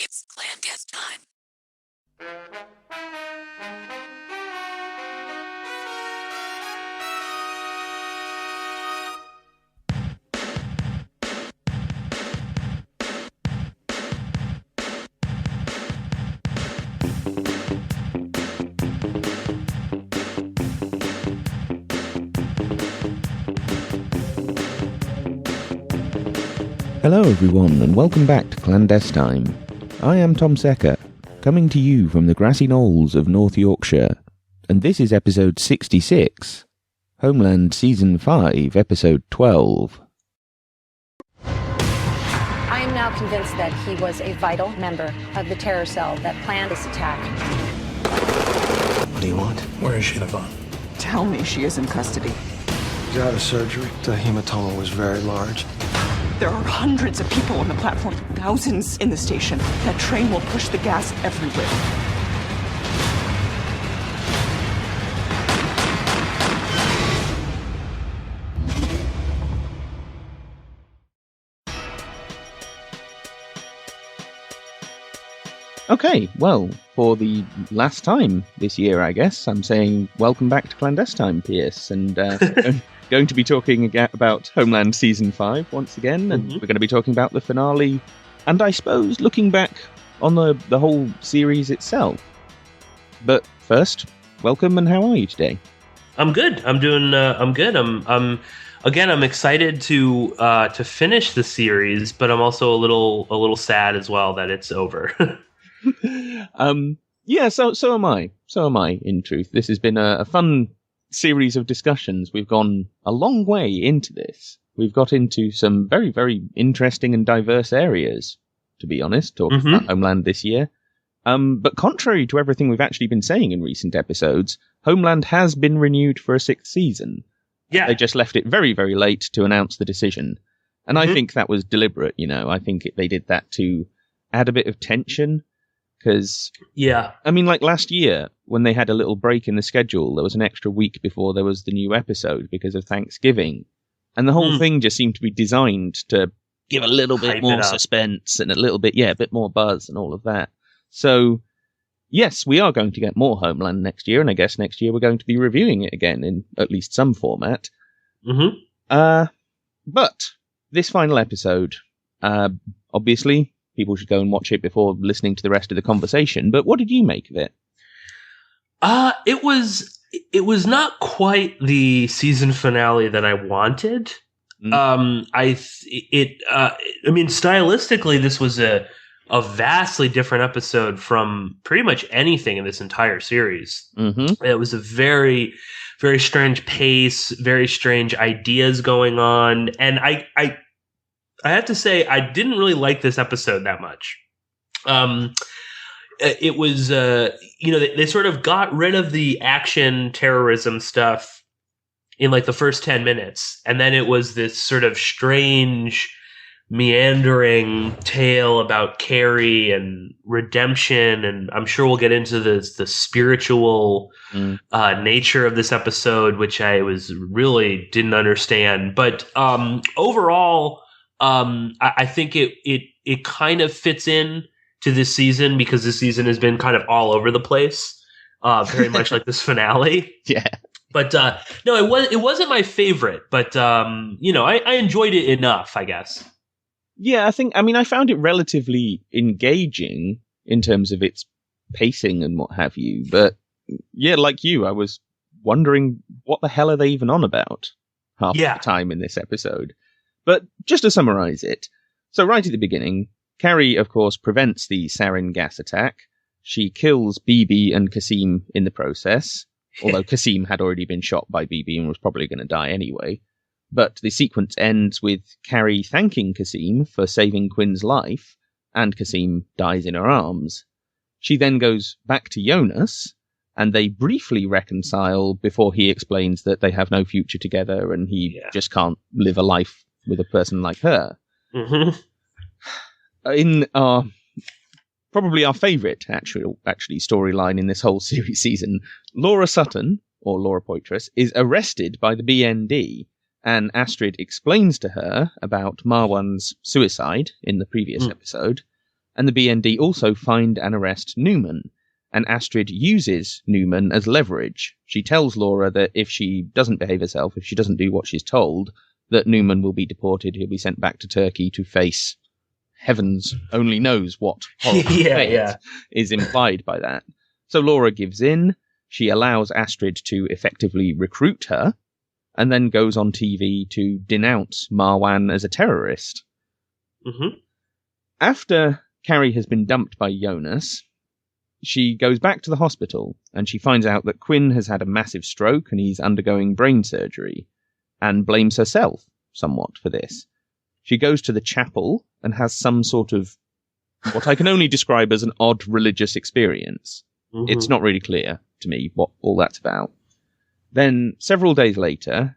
It's ClandesTime. Hello everyone, and welcome back to ClandesTime. I am Tom Secker, coming to you from the grassy knolls of North Yorkshire, and this is episode 66, Homeland Season 5, episode 12. I am now convinced that he was a vital member of the terror cell that planned this attack. What do you want? Where is she, Yvonne? Tell me she is in custody. She's out of surgery. The hematoma was very large. There are hundreds of people on the platform, thousands in the station. That train will push the gas everywhere. Okay, well, for the last time this year, I guess, I'm saying welcome back to ClandesTime, Pierce, and going to be talking about Homeland Season 5 once again, and we're going to be talking about the finale, and I suppose looking back on the whole series itself. But first, welcome, and how are you today? I'm good. I'm doing. I'm good. I'm excited to finish the series, but I'm also a little sad as well that it's over. Yeah, so am I. So am I, in truth. This has been a fun series of discussions. We've gone a long way into this. We've got into some very, very interesting and diverse areas, to be honest, talking about Homeland this year. But contrary to everything we've actually been saying in recent episodes, Homeland has been renewed for a 6th season. Yeah. They just left it very, very late to announce the decision. And I think that was deliberate, you know. I think they did that to add a bit of tension. Because, yeah, I mean, like last year, when they had a little break in the schedule, there was an extra week before there was the new episode because of Thanksgiving. And the whole thing just seemed to be designed to give a little bit more suspense and a little bit, a bit more buzz and all of that. So, yes, we are going to get more Homeland next year, and I guess next year we're going to be reviewing it again in at least some format. But this final episode, obviously, people should go and watch it before listening to the rest of the conversation. But what did you make of it? It was not quite the season finale that I wanted. I mean, stylistically, this was a vastly different episode from pretty much anything in this entire series. It was a very, very strange pace, very strange ideas going on, and I have to say, I didn't really like this episode that much. It was, they sort of got rid of the action terrorism stuff in like the first 10 minutes. And then it was this sort of strange, meandering tale about Carrie and redemption. And I'm sure we'll get into the spiritual nature of this episode, which I really didn't understand. But overall, I think it kind of fits in to this season because this season has been kind of all over the place, very much like this finale. Yeah. But no, it wasn't my favorite, but I enjoyed it enough, I guess. Yeah, I found it relatively engaging in terms of its pacing and what have you. But yeah, like you, I was wondering what the hell are they even on about half the time in this episode. But just to summarize it, so right at the beginning, Carrie, of course, prevents the sarin gas attack. She kills Bibi and Kasim in the process, although Kasim had already been shot by Bibi and was probably going to die anyway. But the sequence ends with Carrie thanking Kasim for saving Quinn's life, and Kasim dies in her arms. She then goes back to Jonas, and they briefly reconcile before he explains that they have no future together and he just can't live a life with a person like her. In probably our favourite actually storyline in this whole season, Laura Sutton, or Laura Poitras, is arrested by the BND, and Astrid explains to her about Marwan's suicide in the previous episode, And the BND also find and arrest Newman. And Astrid uses Newman as leverage. She tells Laura that if she doesn't behave herself, if she doesn't do what she's told, that Newman will be deported. He'll be sent back to Turkey to face heavens only knows what horrible fate is implied by that. So Laura gives in. She allows Astrid to effectively recruit her, and then goes on TV to denounce Marwan as a terrorist. Mm-hmm. After Carrie has been dumped by Jonas, she goes back to the hospital, and she finds out that Quinn has had a massive stroke and he's undergoing brain surgery, and blames herself somewhat for this. She goes to the chapel and has some sort of what I can only describe as an odd religious experience. Mm-hmm. It's not really clear to me what all that's about. Then, several days later,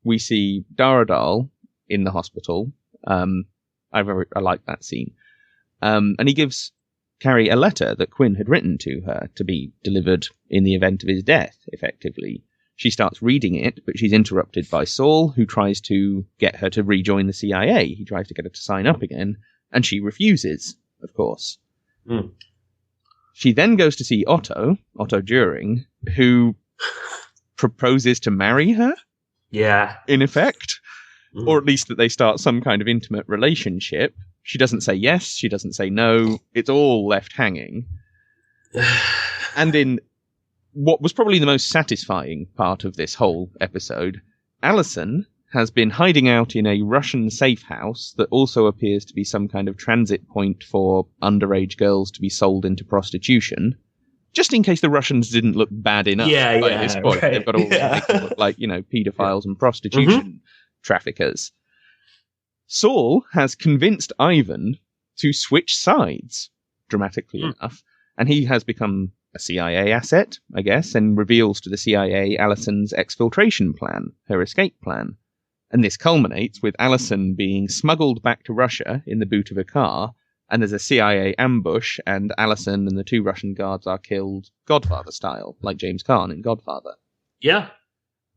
we see Dar Adal in the hospital. I like that scene. And he gives Carrie a letter that Quinn had written to her to be delivered in the event of his death, effectively. She starts reading it, but she's interrupted by Saul, who tries to get her to rejoin the CIA. He tries to get her to sign up again, and she refuses, of course. Mm. She then goes to see Otto During, who proposes to marry her. Yeah. In effect. Mm. Or at least that they start some kind of intimate relationship. She doesn't say yes, she doesn't say no. It's all left hanging. And in what was probably the most satisfying part of this whole episode, Allison has been hiding out in a Russian safe house that also appears to be some kind of transit point for underage girls to be sold into prostitution. Just in case the Russians didn't look bad enough by this point. Right. They've got all they look like, paedophiles and prostitution traffickers. Saul has convinced Ivan to switch sides, dramatically enough, and he has become a CIA asset, I guess, and reveals to the CIA Allison's exfiltration plan, her escape plan. And this culminates with Allison being smuggled back to Russia in the boot of a car, and there's a CIA ambush, and Allison and the two Russian guards are killed Godfather style, like James Caan in Godfather. Yeah.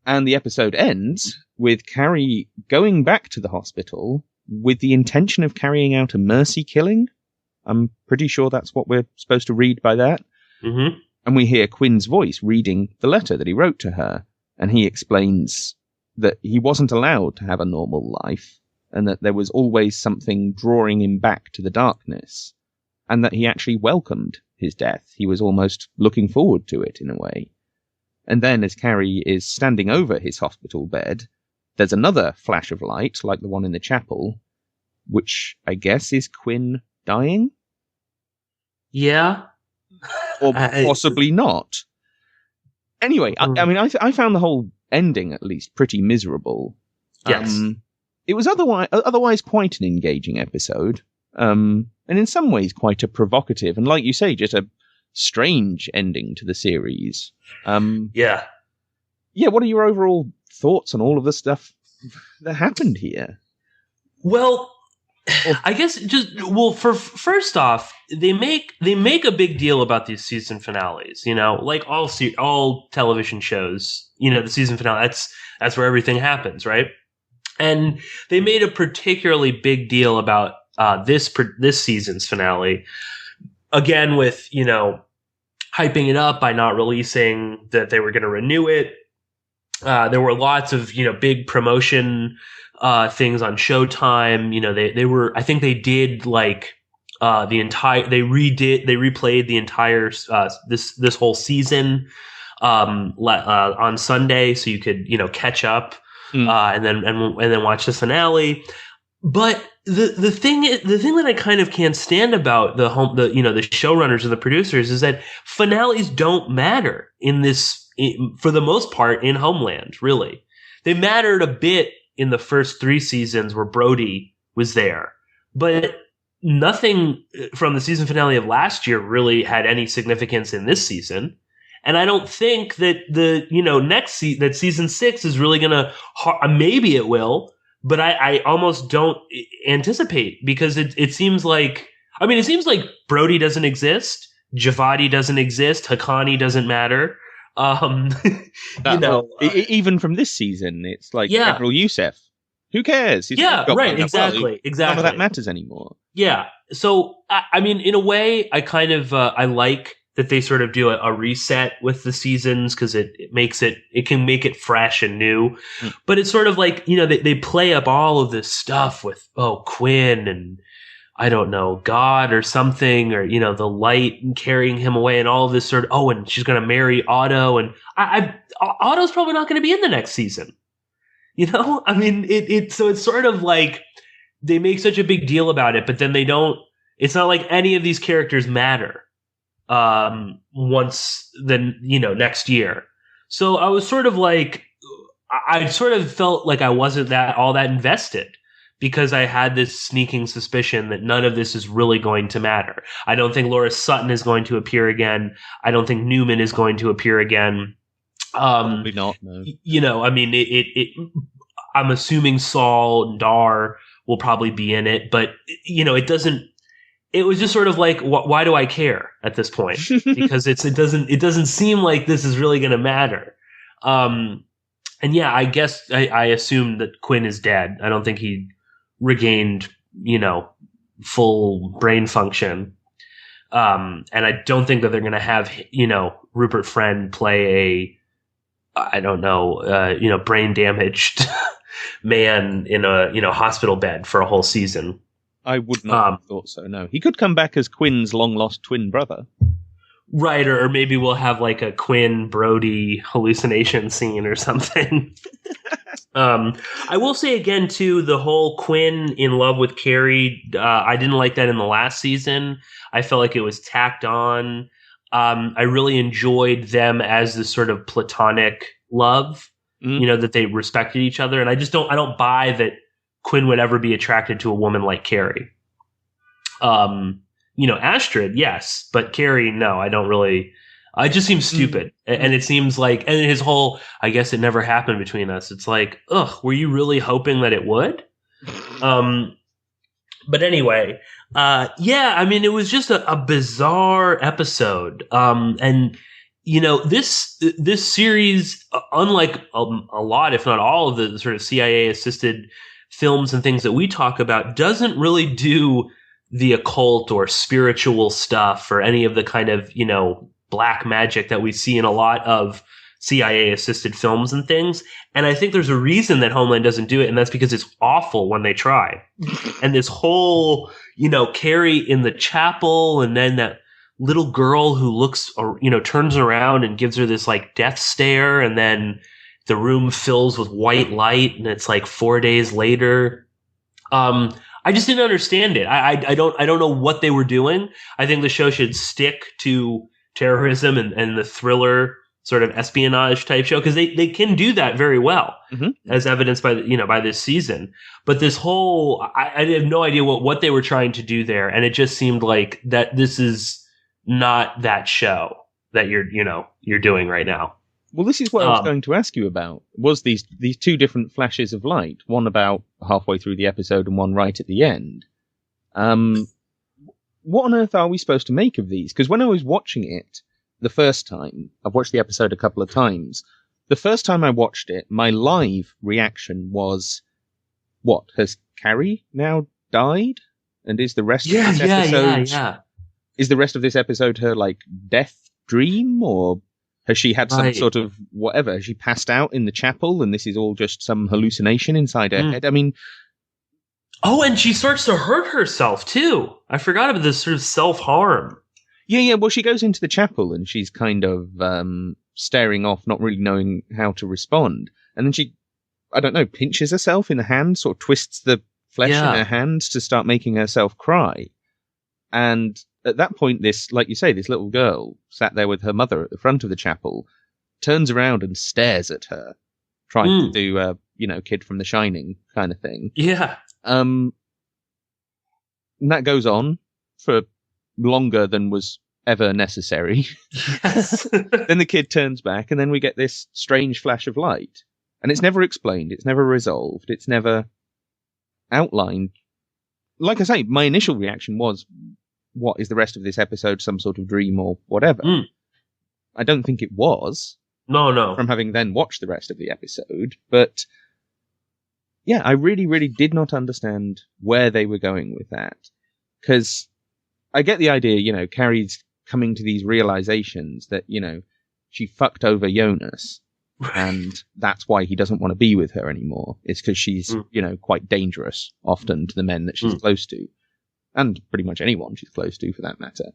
And the episode ends with Carrie going back to the hospital with the intention of carrying out a mercy killing. I'm pretty sure that's what we're supposed to read by that. Mm-hmm. And we hear Quinn's voice reading the letter that he wrote to her, and he explains that he wasn't allowed to have a normal life, and that there was always something drawing him back to the darkness, and that he actually welcomed his death. He was almost looking forward to it in a way. And then, as Carrie is standing over his hospital bed, there's another flash of light, like the one in the chapel, which I guess is Quinn dying? Yeah. Or possibly not. Anyway, I found the whole ending, at least, pretty miserable. Yes. It was otherwise quite an engaging episode, and in some ways quite a provocative, and like you say, just a strange ending to the series. Yeah, what are your overall thoughts on all of the stuff that happened here? Well, I guess first off, they make a big deal about these season finales, like all television shows, the season finale, that's where everything happens, right? And they made a particularly big deal about this season's finale, again with, hyping it up by not releasing that they were going to renew it. There were lots of, big promotion things on Showtime. They were, I think they did like they replayed the entire this whole season on Sunday, so you could catch up and then watch the finale. But the thing that I kind of can't stand about the showrunners and the producers is that finales don't matter for the most part in Homeland. Really, they mattered a bit in the first 3 seasons where Brody was there, but nothing from the season finale of last year really had any significance in this season. And I don't think that that season 6 is really gonna. Maybe it will. But I almost don't anticipate, because it seems like Brody doesn't exist, Javadi doesn't exist, Haqqani doesn't matter. Even from this season, it's like Admiral Youssef. Who cares? Right. Exactly. None of that matters anymore. Yeah. So, I mean, in a way, I kind of, I like that they sort of do a reset with the seasons because it can make it fresh and new. But it's sort of like, they play up all of this stuff with, Quinn and I don't know, God or something, or, the light and carrying him away and all of this sort of, and she's going to marry Otto. And Otto's probably not going to be in the next season. I mean, so it's sort of like they make such a big deal about it, but then they don't, it's not like any of these characters matter once then, next year. So I was sort of like, I sort of felt like I wasn't all that invested because I had this sneaking suspicion that none of this is really going to matter. I don't think Laura Sutton is going to appear again. I don't think Newman is going to appear again. Probably not, no. I mean, I'm assuming Saul and Dar will probably be in it, but it was just sort of like, why do I care at this point? Because it doesn't seem like this is really going to matter. And yeah, I guess I assume that Quinn is dead. I don't think he regained, full brain function. And I don't think that they're going to have, Rupert Friend play brain damaged man in a, hospital bed for a whole season. I would not have thought so, no. He could come back as Quinn's long-lost twin brother. Right, or maybe we'll have like a Quinn Brody hallucination scene or something. I will say again, too, the whole Quinn in love with Carrie, I didn't like that in the last season. I felt like it was tacked on. I really enjoyed them as this sort of platonic love, that they respected each other. And I don't buy that Quinn would ever be attracted to a woman like Carrie. Astrid, yes, but Carrie, no, I don't really. It just seems stupid. And it seems like, and his whole, I guess it never happened between us. It's like, were you really hoping that it would? But anyway, I mean, it was just a bizarre episode. And, this series, unlike a lot, if not all of the sort of CIA assisted films and things that we talk about, doesn't really do the occult or spiritual stuff or any of the kind of, black magic that we see in a lot of CIA assisted films and things. And I think there's a reason that Homeland doesn't do it. And that's because it's awful when they try. And this whole, Carrie in the chapel and then that little girl who looks, turns around and gives her this like death stare. And then the room fills with white light and it's like 4 days later. I just didn't understand it. I don't know what they were doing. I think the show should stick to terrorism and the thriller sort of espionage type show because they can do that very well, as evidenced by by this season. But this whole I have no idea what they were trying to do there, and it just seemed like that this is not that show that you're doing right now. Well, this is what I was going to ask you about. Was these two different flashes of light, one about halfway through the episode and one right at the end? What on earth are we supposed to make of these? Because when I was watching it the first time, I've watched the episode a couple of times. The first time I watched it, my live reaction was, what, has Carrie now died? And is the rest of this episode... Is the rest of this episode her, like, death dream? Or has she had some sort of whatever? Has she passed out in the chapel and this is all just some hallucination inside her head? I mean... Oh, and she starts to hurt herself, too. I forgot about this sort of self-harm. Yeah. Well, she goes into the chapel and she's kind of staring off, not really knowing how to respond. And then she, I don't know, pinches herself in the hand, sort of twists the flesh in her hands to start making herself cry. And at that point, this, like you say, this little girl sat there with her mother at the front of the chapel, turns around and stares at her, trying to do, Kid from The Shining kind of thing. Yeah. And that goes on for longer than was ever necessary. Yes. Then the kid turns back, and then we get this strange flash of light. And it's never explained, it's never resolved, it's never outlined. Like I say, my initial reaction was, what, is the rest of this episode some sort of dream or whatever? I don't think it was. No. From having then watched the rest of the episode. But yeah, I really, really did not understand where they were going with that. because I get the idea, Carrie's coming to these realizations that, she fucked over Jonas, and that's why he doesn't want to be with her anymore. It's because she's, quite dangerous often to the men that she's close to, and pretty much anyone she's close to for that matter.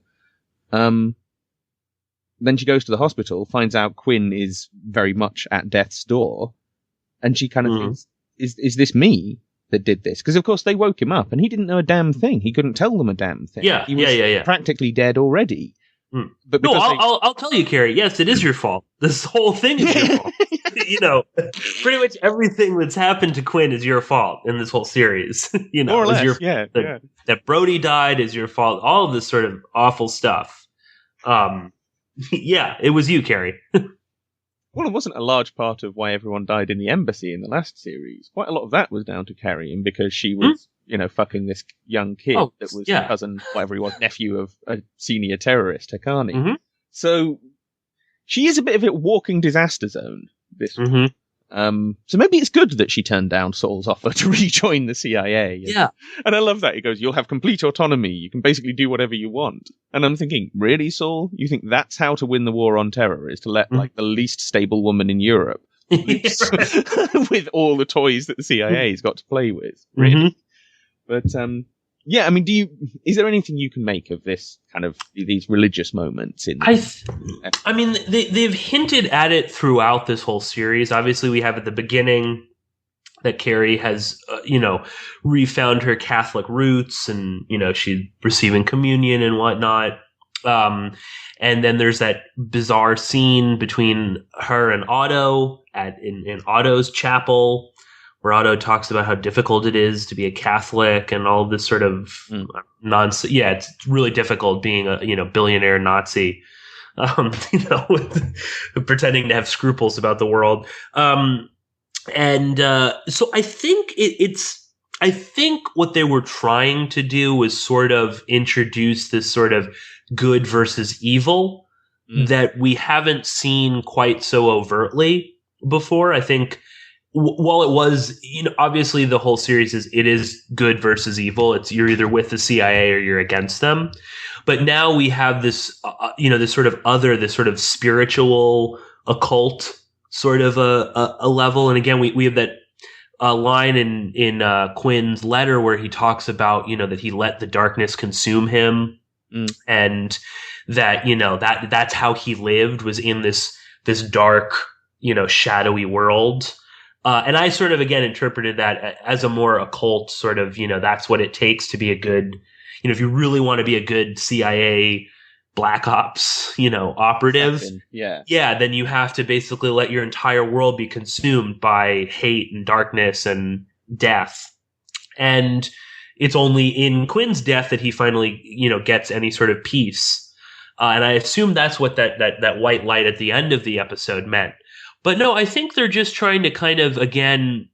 Then she goes to the hospital, finds out Quinn is very much at death's door, and she kind of thinks, is this me that did this? Because, of course, they woke him up, and he didn't know a damn thing. He couldn't tell them a damn thing. He was practically dead already. But I'll tell you, Carrie, yes, it is your fault. This whole thing is your fault. Pretty much everything that's happened to Quinn is your fault in this whole series. More or less, that Brody died is your fault. All of this sort of awful stuff. Yeah, it was you, Carrie. Well, it wasn't a large part of why everyone died in the embassy in the last series. Quite a lot of that was down to Carrie, and because she was, fucking this young kid that was cousin, whatever he was, nephew of a senior terrorist, Haqqani. So she is a bit of a walking disaster zone. This so maybe it's good that she turned down Saul's offer to rejoin the CIA. And I love that. He goes, you'll have complete autonomy. You can basically do whatever you want. And I'm thinking, really, Saul? You think that's how to win the war on terror, is to let like the least stable woman in Europe with all the toys that the CIA's got to play with? Really? But yeah, I mean, is there anything you can make of this kind of these religious moments in? I mean, they've hinted at it throughout this whole series. Obviously, we have at the beginning that Carrie has, refound her Catholic roots, and she's receiving communion and whatnot. And then there's that bizarre scene between her and Otto in Otto's chapel, where Otto talks about how difficult it is to be a Catholic and all of this sort of nonsense. Yeah, it's really difficult being a billionaire Nazi, pretending to have scruples about the world. So I think I think what they were trying to do was sort of introduce this sort of good versus evil that we haven't seen quite so overtly before. I think, while it was, obviously the whole series it is good versus evil. It's you're either with the CIA or you're against them. But now we have this, this sort of this sort of spiritual, occult sort of a level. And again, we have that line in Quinn's letter where he talks about, that he let the darkness consume him, and that, that's how he lived, was in this dark, shadowy world. And I sort of, again, interpreted that as a more occult sort of, that's what it takes to be a good, if you really want to be a good CIA Black Ops, operative. Then you have to basically let your entire world be consumed by hate and darkness and death. And it's only in Quinn's death that he finally, gets any sort of peace. And I assume that's what that white light at the end of the episode meant. But no, I think they're just trying to kind of, again,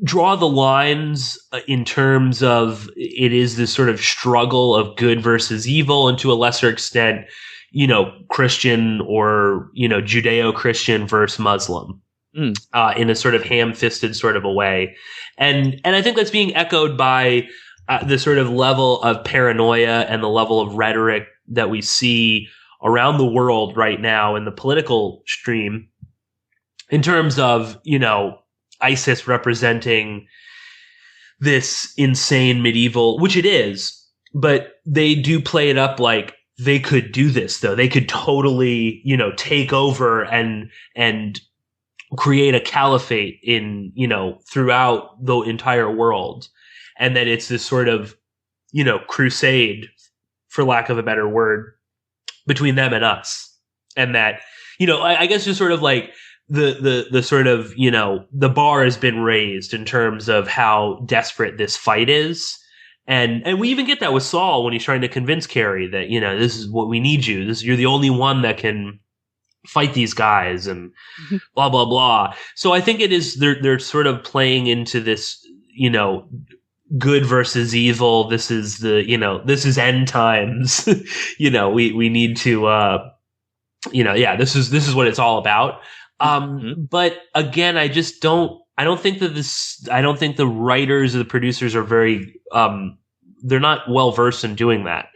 draw the lines in terms of it is this sort of struggle of good versus evil, and to a lesser extent, Christian or, Judeo-Christian versus Muslim in a sort of ham-fisted sort of a way. And I think that's being echoed by the sort of level of paranoia and the level of rhetoric that we see around the world right now in the political stream, in terms of, ISIS representing this insane medieval, which it is, but they do play it up like they could do this, though. They could totally, take over and create a caliphate in, throughout the entire world. And that it's this sort of, crusade, for lack of a better word, between them and us. And that, I guess just sort of like the sort of, the bar has been raised in terms of how desperate this fight is. And we even get that with Saul when he's trying to convince Carrie that, this is what we need you. You're the only one that can fight these guys, and blah, blah, blah. So I think it is, they're sort of playing into this, good versus evil. This is this is end times. We need to, this is what it's all about. But again, I don't think the writers or the producers are very, they're not well versed in doing that,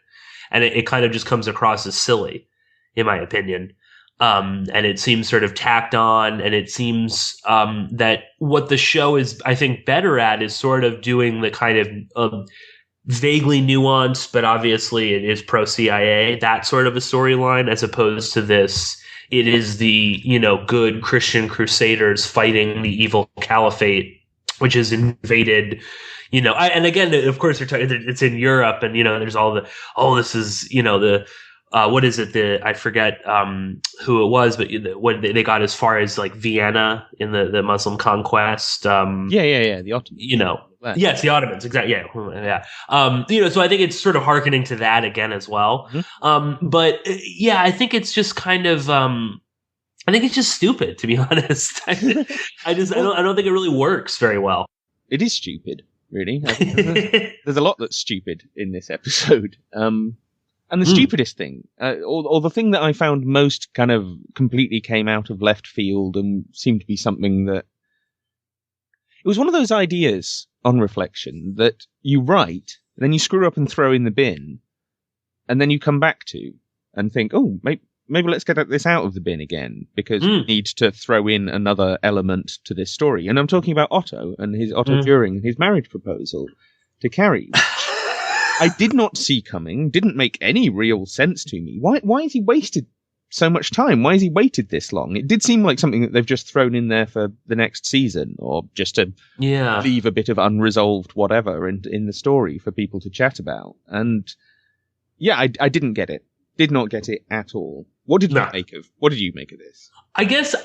and it kind of just comes across as silly, in my opinion. And it seems sort of tacked on, and it seems that what the show is, I think, better at is sort of doing the kind of vaguely nuanced, but obviously it is pro-CIA, that sort of a storyline, as opposed to this. It is the, good Christian crusaders fighting the evil caliphate, which has invaded, and again, of course, it's in Europe, and, there's all this is, what is it? I forget who it was, but when they got as far as like Vienna in the Muslim conquest. The Ottomans. Yes, the Ottomans, exactly. Yeah. So I think it's sort of hearkening to that again as well. Mm-hmm. But I think it's just kind of, I think it's just stupid, to be honest. I don't think it really works very well. It is stupid, really. There's a lot that's stupid in this episode. And the stupidest thing, or the thing that I found most kind of completely came out of left field and seemed to be something that it was one of those ideas on reflection that you write, then you screw up and throw in the bin, and then you come back to and think, oh, maybe let's get this out of the bin again because we need to throw in another element to this story. And I'm talking about Otto During and his marriage proposal to Carrie. I did not see coming, didn't make any real sense to me. Why has he wasted so much time? Why has he waited this long? It did seem like something that they've just thrown in there for the next season, or just to leave a bit of unresolved whatever in the story for people to chat about. And I didn't get it. Did not get it at all. What did you make of this? I guess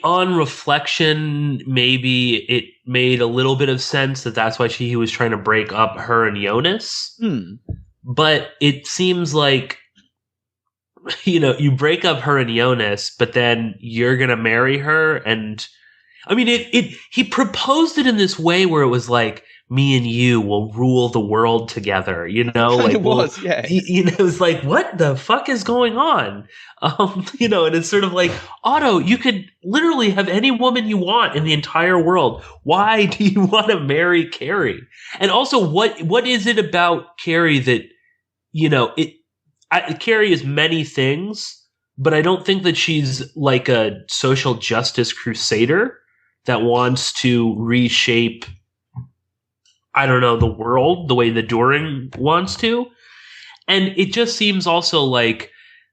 on reflection, maybe it made a little bit of sense that's why he was trying to break up her and Jonas. But it seems like, you break up her and Jonas, but then you're going to marry her. And I mean, he proposed it in this way where it was like, me and you will rule the world together, like it was, it was like, what the fuck is going on? And it's sort of like, Otto, you could literally have any woman you want in the entire world. Why do you want to marry Carrie? And also, what is it about Carrie that, Carrie is many things, but I don't think that she's like a social justice crusader that wants to reshape, I don't know, the world the way the During wants to. And it just seems also like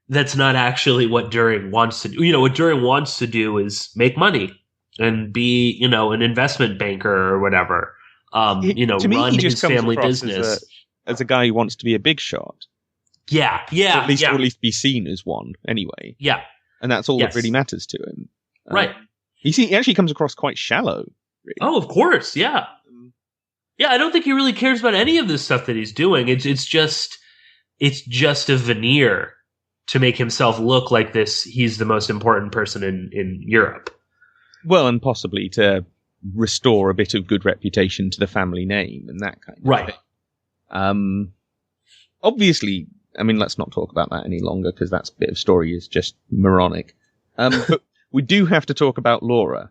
that's not actually what During wants to do. What During wants to do is make money and be, an investment banker or whatever. Run his family business. As a guy who wants to be a big shot. Yeah. Or at least be seen as one, anyway. Yeah. And that's all that really matters to him. Right. He actually comes across quite shallow. Really. Oh, of course, yeah. Yeah, I don't think he really cares about any of this stuff that he's doing. It's just a veneer to make himself look like this. He's the most important person in Europe. Well, and possibly to restore a bit of good reputation to the family name and that kind of thing. Obviously, I mean, let's not talk about that any longer because that bit of story is just moronic. But we do have to talk about Laura.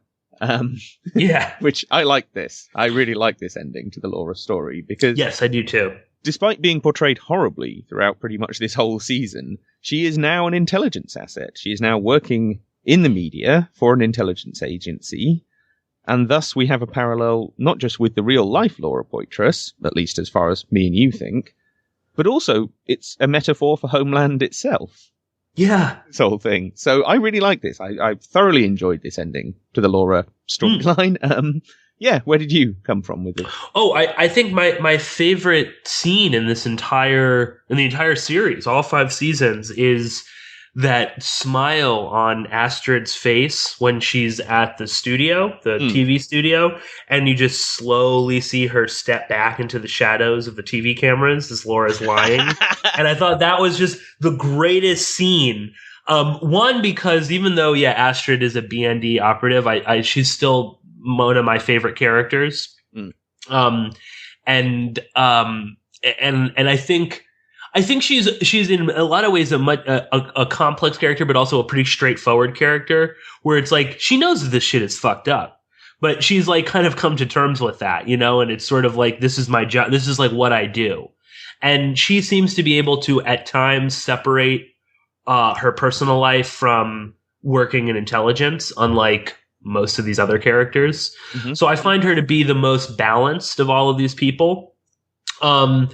Which I like this. I really like this ending to the Laura story because... Yes, I do too. Despite being portrayed horribly throughout pretty much this whole season, she is now an intelligence asset. She is now working in the media for an intelligence agency. And thus we have a parallel not just with the real-life Laura Poitras, at least as far as me and you think, but also it's a metaphor for Homeland itself. Yeah. This whole thing. So I really like this. I thoroughly enjoyed this ending to the Laura storyline. Where did you come from with it? Oh, I think my favorite scene in the entire series, all 5 seasons, is that smile on Astrid's face when she's at the studio, the TV studio, and you just slowly see her step back into the shadows of the TV cameras as Laura's lying. And I thought that was just the greatest scene. One, because even though, Astrid is a BND operative, she's still one of my favorite characters. And I think she's in a lot of ways a complex character, but also a pretty straightforward character where it's like she knows that this shit is fucked up, but she's like kind of come to terms with that, and it's sort of like, this is my job. This is like what I do. And she seems to be able to, at times, separate her personal life from working in intelligence, unlike most of these other characters. Mm-hmm. So I find her to be the most balanced of all of these people. And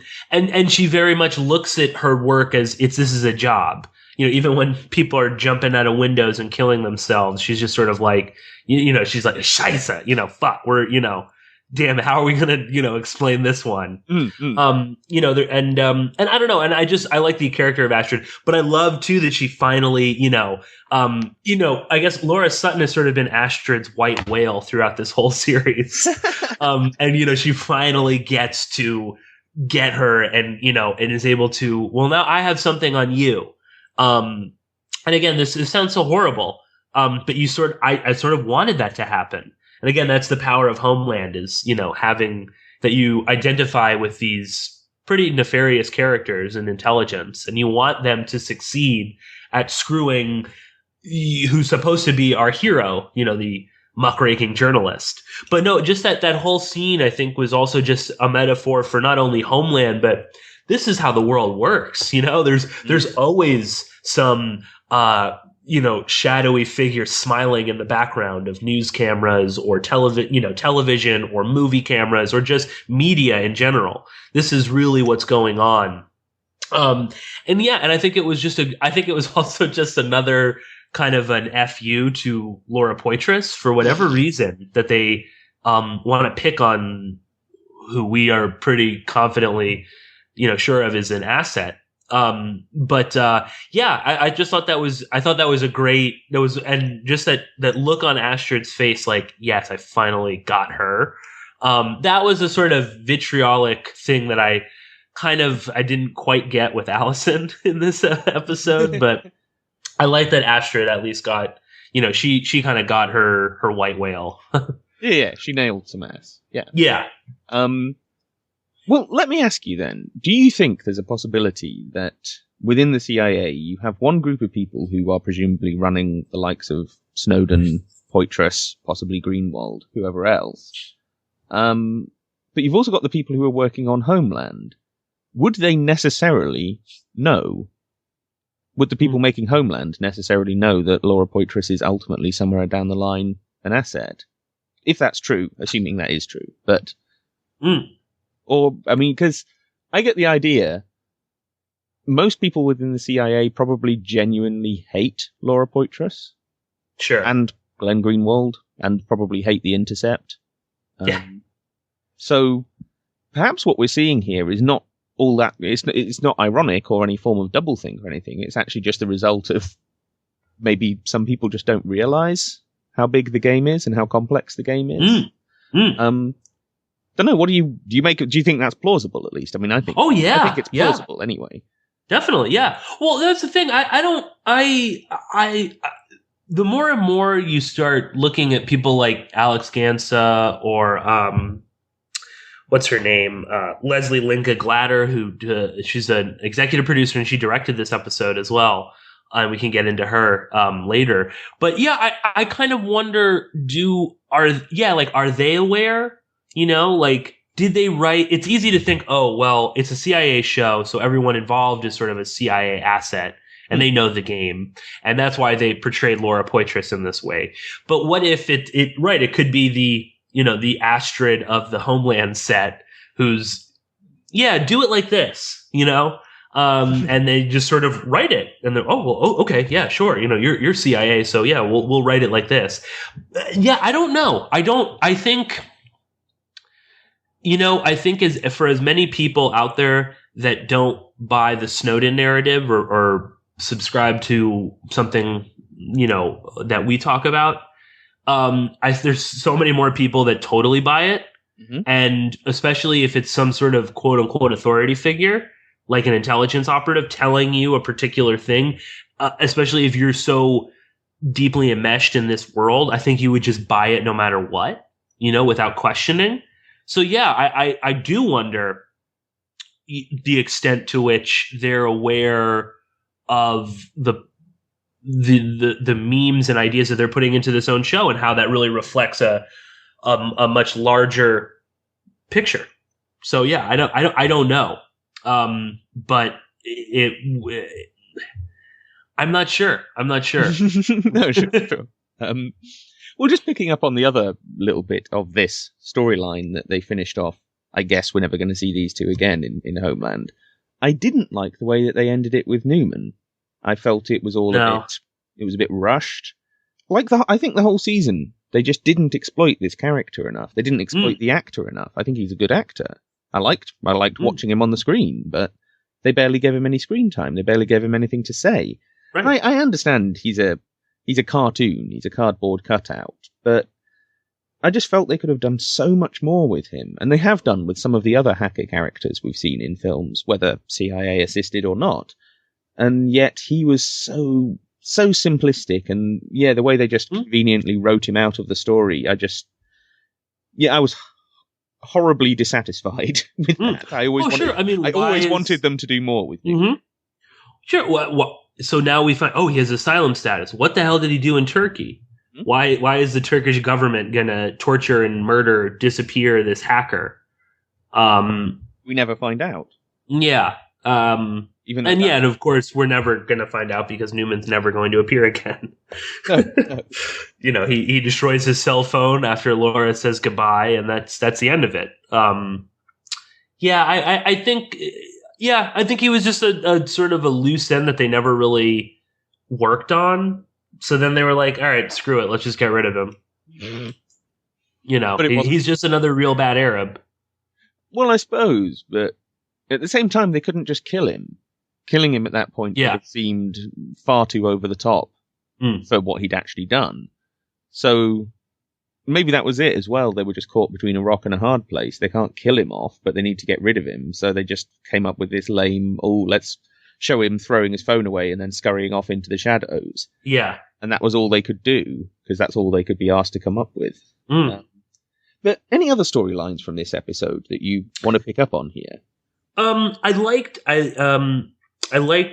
she very much looks at her work as this is a job. You know, even when people are jumping out of windows and killing themselves, she's just sort of like, she's like, Scheiße, fuck, we're, damn it, how are we going to, explain this one? And I don't know. And I like the character of Astrid, but I love too that she finally, I guess Laura Sutton has sort of been Astrid's white whale throughout this whole series. And, she finally gets to get her and, and is able to, well, now I have something on you. And again, this sounds so horrible. But I sort of wanted that to happen. And again, that's the power of Homeland is, having that you identify with these pretty nefarious characters and intelligence, and you want them to succeed at screwing who's supposed to be our hero, the muckraking journalist. But no, just that whole scene, I think, was also just a metaphor for not only Homeland, but this is how the world works. There's always some, shadowy figure smiling in the background of news cameras or television or movie cameras or just media in general. This is really what's going on. And I think it was also just another kind of an FU to Laura Poitras for whatever reason that they want to pick on who we are pretty confidently, sure of is an asset. I just thought that was a great, and just that look on Astrid's face, like, yes, I finally got her. That was a sort of vitriolic thing that I didn't quite get with Allison in this episode, but I like that Astrid at least got, she kind of got her white whale. Yeah, she nailed some ass. Yeah. Yeah. Well, let me ask you then, do you think there's a possibility that within the CIA you have one group of people who are presumably running the likes of Snowden, Poitras, possibly Greenwald, whoever else, but you've also got the people who are working on Homeland? Would they necessarily know? Would the people making Homeland necessarily know that Laura Poitras is ultimately somewhere down the line an asset? If that's true, assuming that is true, but... Or, I mean, because I get the idea, most people within the CIA probably genuinely hate Laura Poitras. Sure. And Glenn Greenwald, and probably hate The Intercept. So, perhaps what we're seeing here is not all that, it's not ironic or any form of doublethink or anything. It's actually just a result of maybe some people just don't realize how big the game is and how complex the game is. Don't know. What do you make? Do you think that's plausible? At least, I mean, I think. Oh yeah, I think it's plausible anyway. Definitely, yeah. Well, that's the thing. The more and more you start looking at people like Alex Gansa or what's her name, Leslie Linka Glatter, who she's an executive producer and she directed this episode as well. And we can get into her later. But yeah, I kind of wonder: are they aware? Did they write? It's easy to think, oh, well, it's a CIA show, so everyone involved is sort of a CIA asset, and they know the game, and that's why they portrayed Laura Poitras in this way. But what if it could be the Astrid of the Homeland set, who's, do it like this, and they just sort of write it, and they're, okay, yeah, sure, you're CIA, so yeah, we'll write it like this. I don't know. I think as for as many people out there that don't buy the Snowden narrative or subscribe to something, that we talk about, there's so many more people that totally buy it. Mm-hmm. And especially if it's some sort of quote unquote authority figure, like an intelligence operative telling you a particular thing, especially if you're so deeply enmeshed in this world, I think you would just buy it no matter what, without questioning. So I do wonder the extent to which they're aware of the memes and ideas that they're putting into this own show and how that really reflects a much larger picture. So I don't know. But I'm not sure. No, sure. Well, just picking up on the other little bit of this storyline that they finished off, I guess we're never going to see these two again in Homeland. I didn't like the way that they ended it with Newman. I felt it was a bit rushed. I think the whole season, they just didn't exploit this character enough. They didn't exploit the actor enough. I think he's a good actor. I liked watching him on the screen, but they barely gave him any screen time. They barely gave him anything to say. Right. I understand he's a cartoon, he's a cardboard cutout, but I just felt they could have done so much more with him, and they have done with some of the other hacker characters we've seen in films, whether CIA assisted or not. And yet he was so simplistic, and the way they just conveniently wrote him out of the story, I was horribly dissatisfied with that. I always wanted them to do more with him. Mm-hmm. Sure. What? So now we find, he has asylum status. What the hell did he do in Turkey? Mm-hmm. Why is the Turkish government gonna torture and murder, disappear this hacker? We never find out. Yeah. And of course we're never gonna find out because Newman's never going to appear again. No. He destroys his cell phone after Laura says goodbye, and that's the end of it. I think he was just a sort of a loose end that they never really worked on. So then they were like, all right, screw it. Let's just get rid of him. Mm-hmm. He's just another real bad Arab. Well, I suppose, but at the same time, they couldn't just kill him. Killing him at that point would have seemed far too over the top for what he'd actually done. So maybe that was it as well. They were just caught between a rock and a hard place. They can't kill him off, but they need to get rid of him. So they just came up with this lame, let's show him throwing his phone away and then scurrying off into the shadows. Yeah. And that was all they could do, because that's all they could be asked to come up with. But any other storylines from this episode that you want to pick up on here? I liked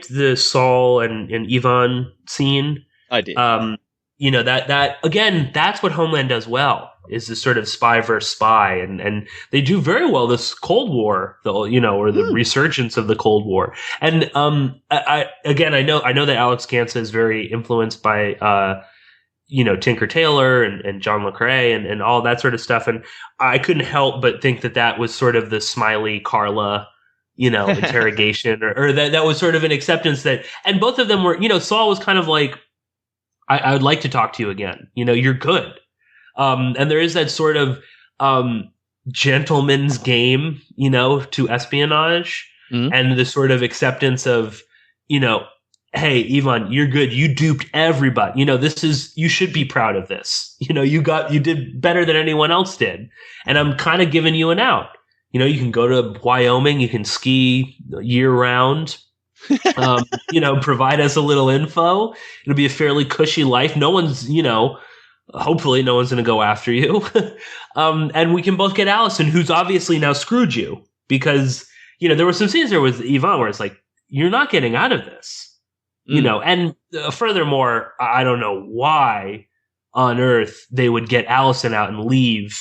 the Saul and Yvonne scene. I did. That again, that's what Homeland does well, is this sort of spy versus spy, and they do very well this Cold War, or the resurgence of the Cold War. And I know that Alex Gansa is very influenced by Tinker Tailor and John Le Carre and all that sort of stuff, and I couldn't help but think that was sort of the Smiley Carla interrogation, or that was sort of an acceptance that, and both of them were, Saul was kind of like, I would like to talk to you again. You're good. And there is that sort of gentleman's game, to espionage, and the sort of acceptance of, hey, Yvonne, you're good. You duped everybody. You should be proud of this. You did better than anyone else did. And I'm kind of giving you an out. You can go to Wyoming, you can ski year round. Provide us a little info. It'll be a fairly cushy life. No one's, hopefully no one's going to go after you. And we can both get Allison, who's obviously now screwed you, because, there were some scenes there with Yvonne where it's like, you're not getting out of this, and furthermore, I don't know why on earth they would get Allison out and leave,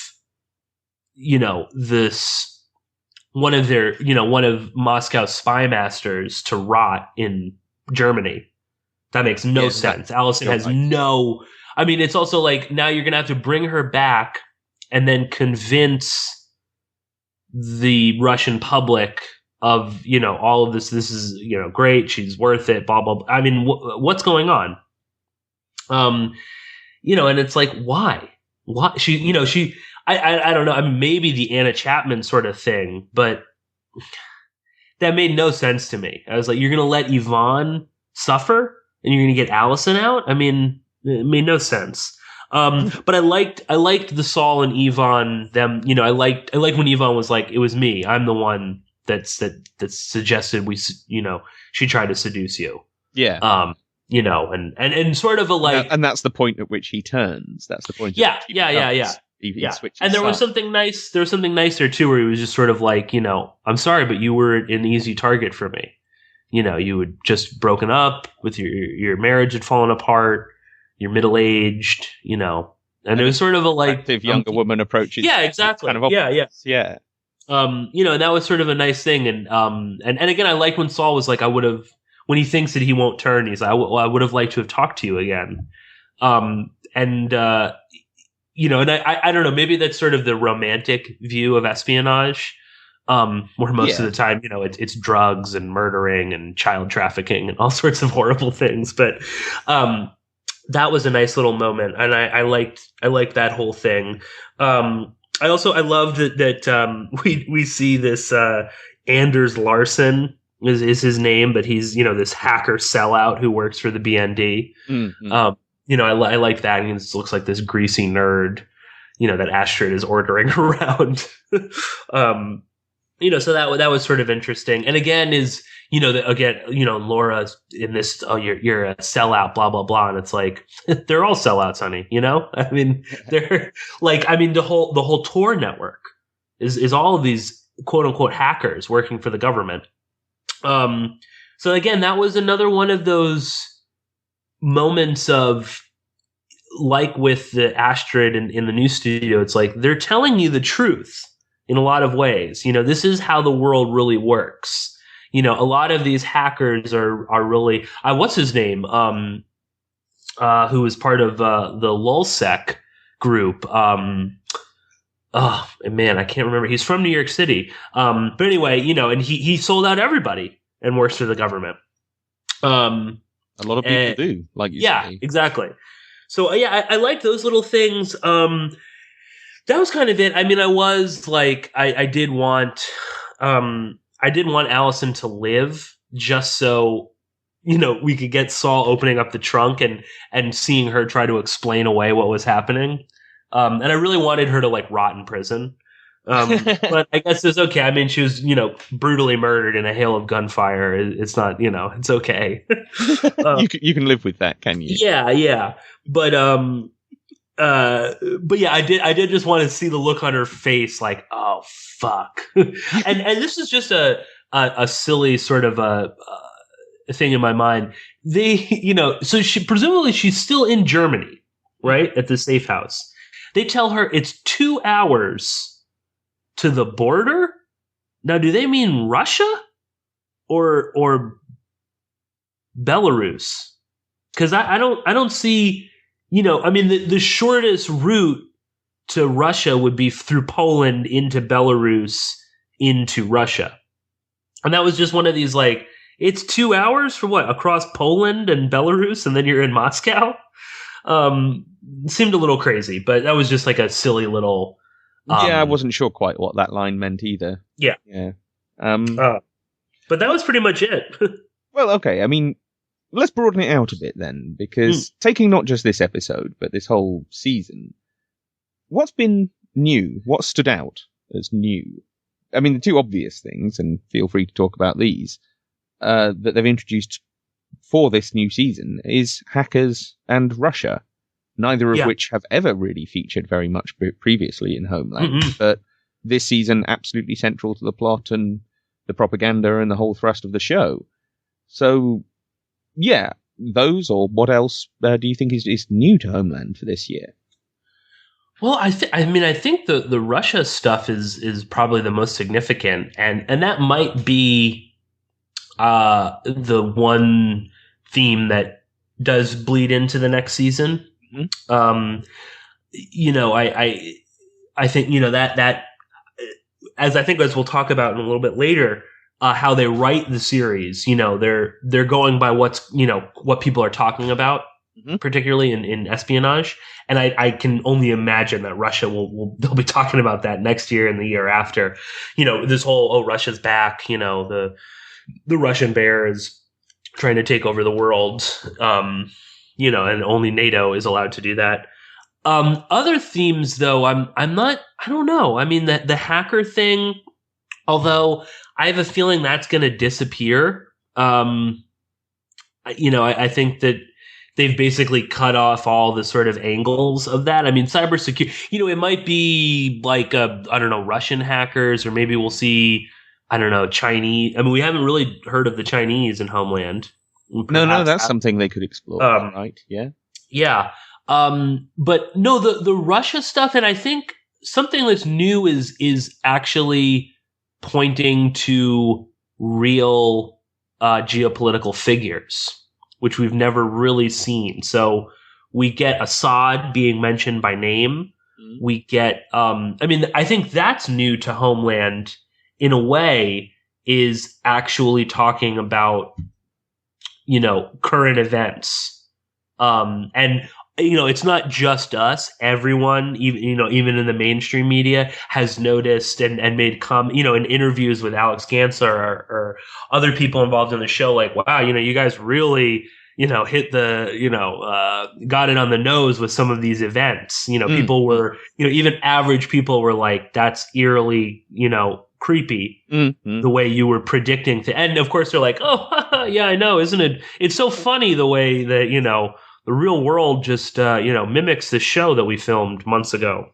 this one of Moscow's spy masters to rot in Germany. That makes no sense. Allison has it's also like, now you're going to have to bring her back and then convince the Russian public of, all of this. This is, great. She's worth it. Blah, blah, blah. I mean, what's going on? And it's like, why? I don't know. I mean, maybe the Anna Chapman sort of thing, but that made no sense to me. I was like, you're going to let Yvonne suffer and you're going to get Allison out? I mean, it made no sense. But I liked the Saul and Yvonne, them, I liked when Yvonne was like, it was me. I'm the one that suggested she tried to seduce you. Yeah. And sort of a like, and that's the point at which he turns. That's the point. Yeah. He and there was something nice. There was something nice there too, where he was just sort of like, I'm sorry, but you were an easy target for me. You had just broken up with your marriage had fallen apart. You're middle aged, and it was sort of a like active younger woman approaches. Yeah, exactly. Kind of yeah. Yeah. And that was sort of a nice thing. And again, I liked when Saul was like, when he thinks that he won't turn, he's like, I would have liked to have talked to you again. And I don't know, maybe that's sort of the romantic view of espionage, where most of the time, it's drugs and murdering and child trafficking and all sorts of horrible things. But, that was a nice little moment. And I liked that whole thing. I love that we see this Anders Larsson is his name, but he's this hacker sellout who works for the BND. Mm-hmm. I like that. He looks like this greasy nerd, that Astrid is ordering around. So that was sort of interesting. And again, Laura in this, you're a sellout, blah, blah, blah. And it's like, they're all sellouts, honey. I mean, the whole Tor network is all of these quote unquote hackers working for the government. So again, that was another one of those moments of, like with the Astrid in the new studio, it's like, they're telling you the truth in a lot of ways. This is how the world really works. A lot of these hackers are really, what's his name? Who was part of the LulzSec group. Oh man, I can't remember. He's from New York City. But anyway, and he sold out everybody and works for the government. A lot of people do, like you say. Yeah, exactly. So I like those little things. That was kind of it. I mean, I was like, I did want Allison to live just so, we could get Saul opening up the trunk and seeing her try to explain away what was happening. And I really wanted her to like rot in prison. But I guess it's okay. I mean, she was, brutally murdered in a hail of gunfire. It's not, it's okay. You can live with that, can you? Yeah. But yeah, I did just want to see the look on her face, like, oh fuck. and this is just a silly sort of a thing in my mind. So she's still in Germany, right, at the safe house. They tell her it's 2 hours to the border. Now, do they mean Russia or Belarus? Because I don't see. I mean, the shortest route to Russia would be through Poland into Belarus into Russia. And that was just one of these, like, it's 2 hours for what? Across Poland and Belarus, and then you're in Moscow? Seemed a little crazy, but that was just like a silly little... I wasn't sure quite what that line meant either. Yeah. But that was pretty much it. Well, okay, I mean... Let's broaden it out a bit then, because taking not just this episode, but this whole season, what's been new? What stood out as new? I mean, the two obvious things, and feel free to talk about these, that they've introduced for this new season is hackers and Russia, neither of which have ever really featured very much previously in Homeland, but this season absolutely central to the plot and the propaganda and the whole thrust of the show. So... yeah, those, or what else do you think is new to Homeland for this year? Well, I think the Russia stuff is probably the most significant, and that might be the one theme that does bleed into the next season. Mm-hmm. I think that as I think as we'll talk about in a little bit later. How they write the series, they're going by what people are talking about, particularly in espionage. And I can only imagine that Russia they'll be talking about that next year and the year after, this whole, Russia's back, the Russian bear is trying to take over the world, and only NATO is allowed to do that. Other themes though, I don't know. I mean, the hacker thing, although I have a feeling that's going to disappear. I think that they've basically cut off all the sort of angles of that. I mean, cybersecurity, it might be like, Russian hackers, or maybe we'll see, Chinese. I mean, we haven't really heard of the Chinese in Homeland. No, that's something they could explore, right? Yeah. Yeah. But no, the Russia stuff, and I think something that's new is actually pointing to real geopolitical figures, which we've never really seen. So we get Assad being mentioned by name. We get, I think that's new to Homeland in a way, is actually talking about, current events. And it's not just us. Everyone, even in the mainstream media, has noticed and made in interviews with Alex Gansa or other people involved in the show, like, wow, you guys really, hit the, got it on the nose with some of these events. People were, even average people were like, that's eerily, creepy, the way you were predicting. And of course they're like, oh, yeah, I know, isn't it? It's so funny the way that, the real world just, mimics the show that we filmed months ago.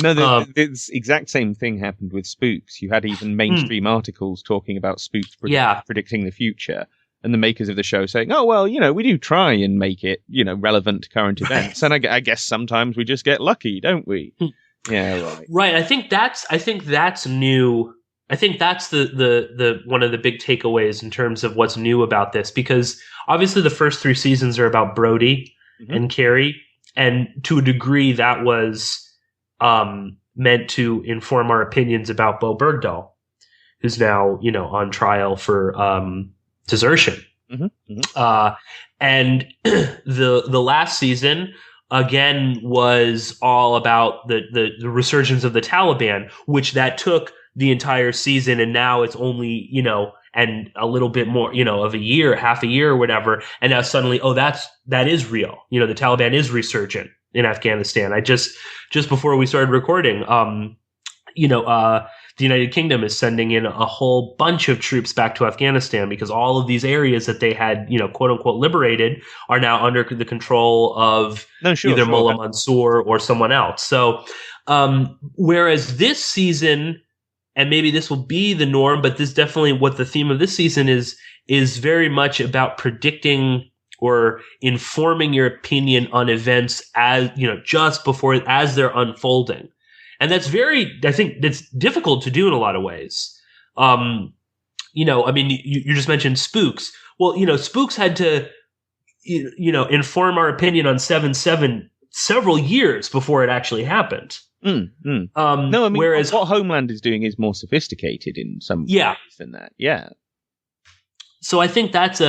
No, the exact same thing happened with spooks. You had even mainstream articles talking about spooks predicting the future. And the makers of the show saying, oh, well, we do try and make it, relevant to current events. And I guess sometimes we just get lucky, don't we? Yeah, right. Right. I think that's new. I think that's the one of the big takeaways in terms of what's new about this, because obviously the first 3 seasons are about Brody and Carrie. And to a degree that was meant to inform our opinions about Bo Bergdahl, who's now, on trial for desertion. And the last season again was all about the resurgence of the Taliban, which that took the entire season, and now it's only and a little bit more of a year, half a year or whatever, and now suddenly that is real. The Taliban is resurgent in Afghanistan. I just before we started recording, the United Kingdom is sending in a whole bunch of troops back to Afghanistan because all of these areas that they had, quote unquote, liberated are now under the control of either Mullah Mansour or someone else. So, whereas this season, and maybe this will be the norm, but this definitely what the theme of this season is very much about predicting or informing your opinion on events as, just before, as they're unfolding. And that's I think that's difficult to do in a lot of ways. You just mentioned spooks. Well, spooks had to, inform our opinion on 7/7 several years before it actually happened. No, whereas what Homeland is doing is more sophisticated in some ways than that. Yeah. So I think that's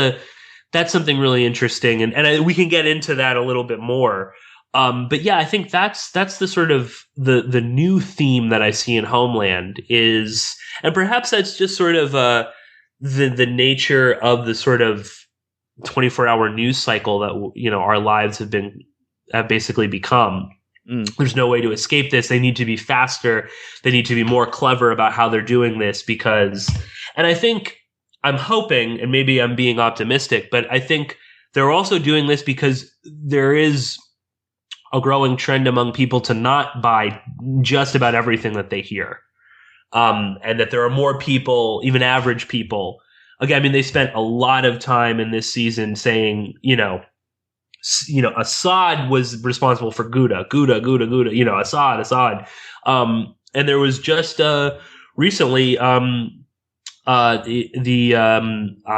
something really interesting, and we can get into that a little bit more. But yeah, I think that's the sort of the new theme that I see in Homeland is, and perhaps that's just sort of the nature of the sort of 24-hour news cycle that our lives have basically become. There's no way to escape this. They need to be faster. They need to be more clever about how they're doing this and I think I'm hoping, and maybe I'm being optimistic, but I think they're also doing this because there is a growing trend among people to not buy just about everything that they hear. And that there are more people, even average people. Again, they spent a lot of time in this season saying, Assad was responsible for Ghouta, Assad. And there was just recently I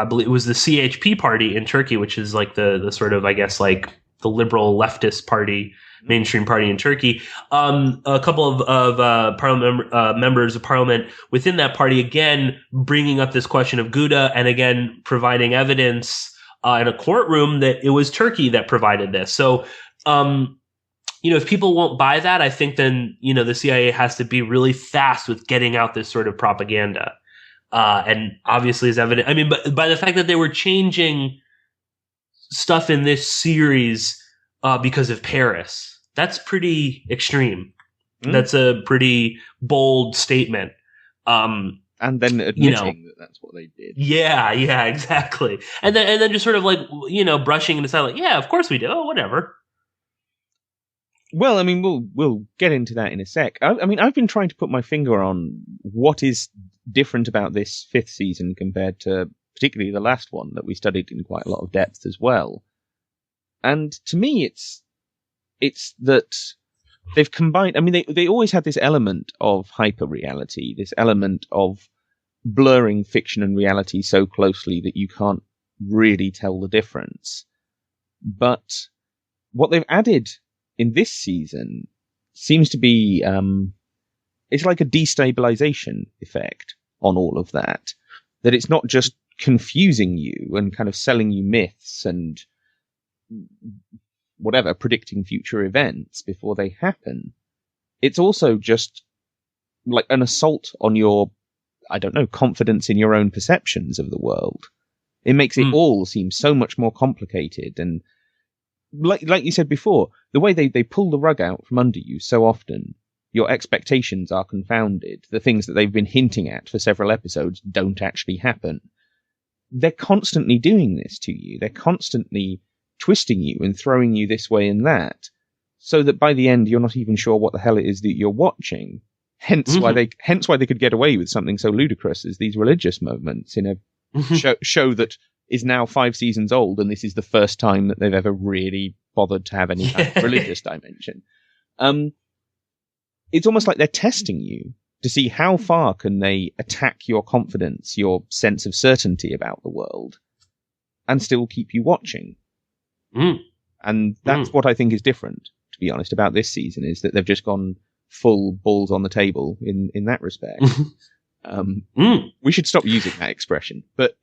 believe it was the CHP party in Turkey, which is like the sort of, I guess, like the liberal leftist party, mainstream party in Turkey. A couple of parliament members of parliament within that party, again, bringing up this question of Ghouta, and again, providing evidence in a courtroom that it was Turkey that provided this. So, if people won't buy that, I think then, the CIA has to be really fast with getting out this sort of propaganda. And obviously is evident. But by the fact that they were changing stuff in this series because of Paris, that's pretty extreme. That's a pretty bold statement. And then admitting that that's what they did. Yeah, exactly. And then just sort of like, brushing it aside, like, yeah, of course we do. Oh, whatever. Well, we'll get into that in a sec. I've been trying to put my finger on what is different about this 5th season compared to particularly the last one that we studied in quite a lot of depth as well. And to me, it's that they've combined. They always had this element of hyper reality, this element of blurring fiction and reality so closely that you can't really tell the difference. But what they've added in this season seems to be, it's like a destabilization effect on all of that. That it's not just confusing you and kind of selling you myths and whatever, predicting future events before they happen. It's also just like an assault on your, I don't know, confidence in your own perceptions of the world. It makes it all seem so much more complicated. And like you said before, the way they pull the rug out from under you so often, your expectations are confounded. The things that they've been hinting at for several episodes don't actually happen. They're constantly doing this to you. They're constantly twisting you and throwing you this way and that, so that by the end you're not even sure what the hell it is that you're watching. Hence why they could get away with something so ludicrous as these religious moments in a show that is now 5 seasons old, and this is the first time that they've ever really bothered to have any kind of religious dimension. It's almost like they're testing you to see how far can they attack your confidence, your sense of certainty about the world, and still keep you watching. And that's what I think is different, to be honest, about this season, is that they've just gone full balls on the table in that respect. We should stop using that expression, but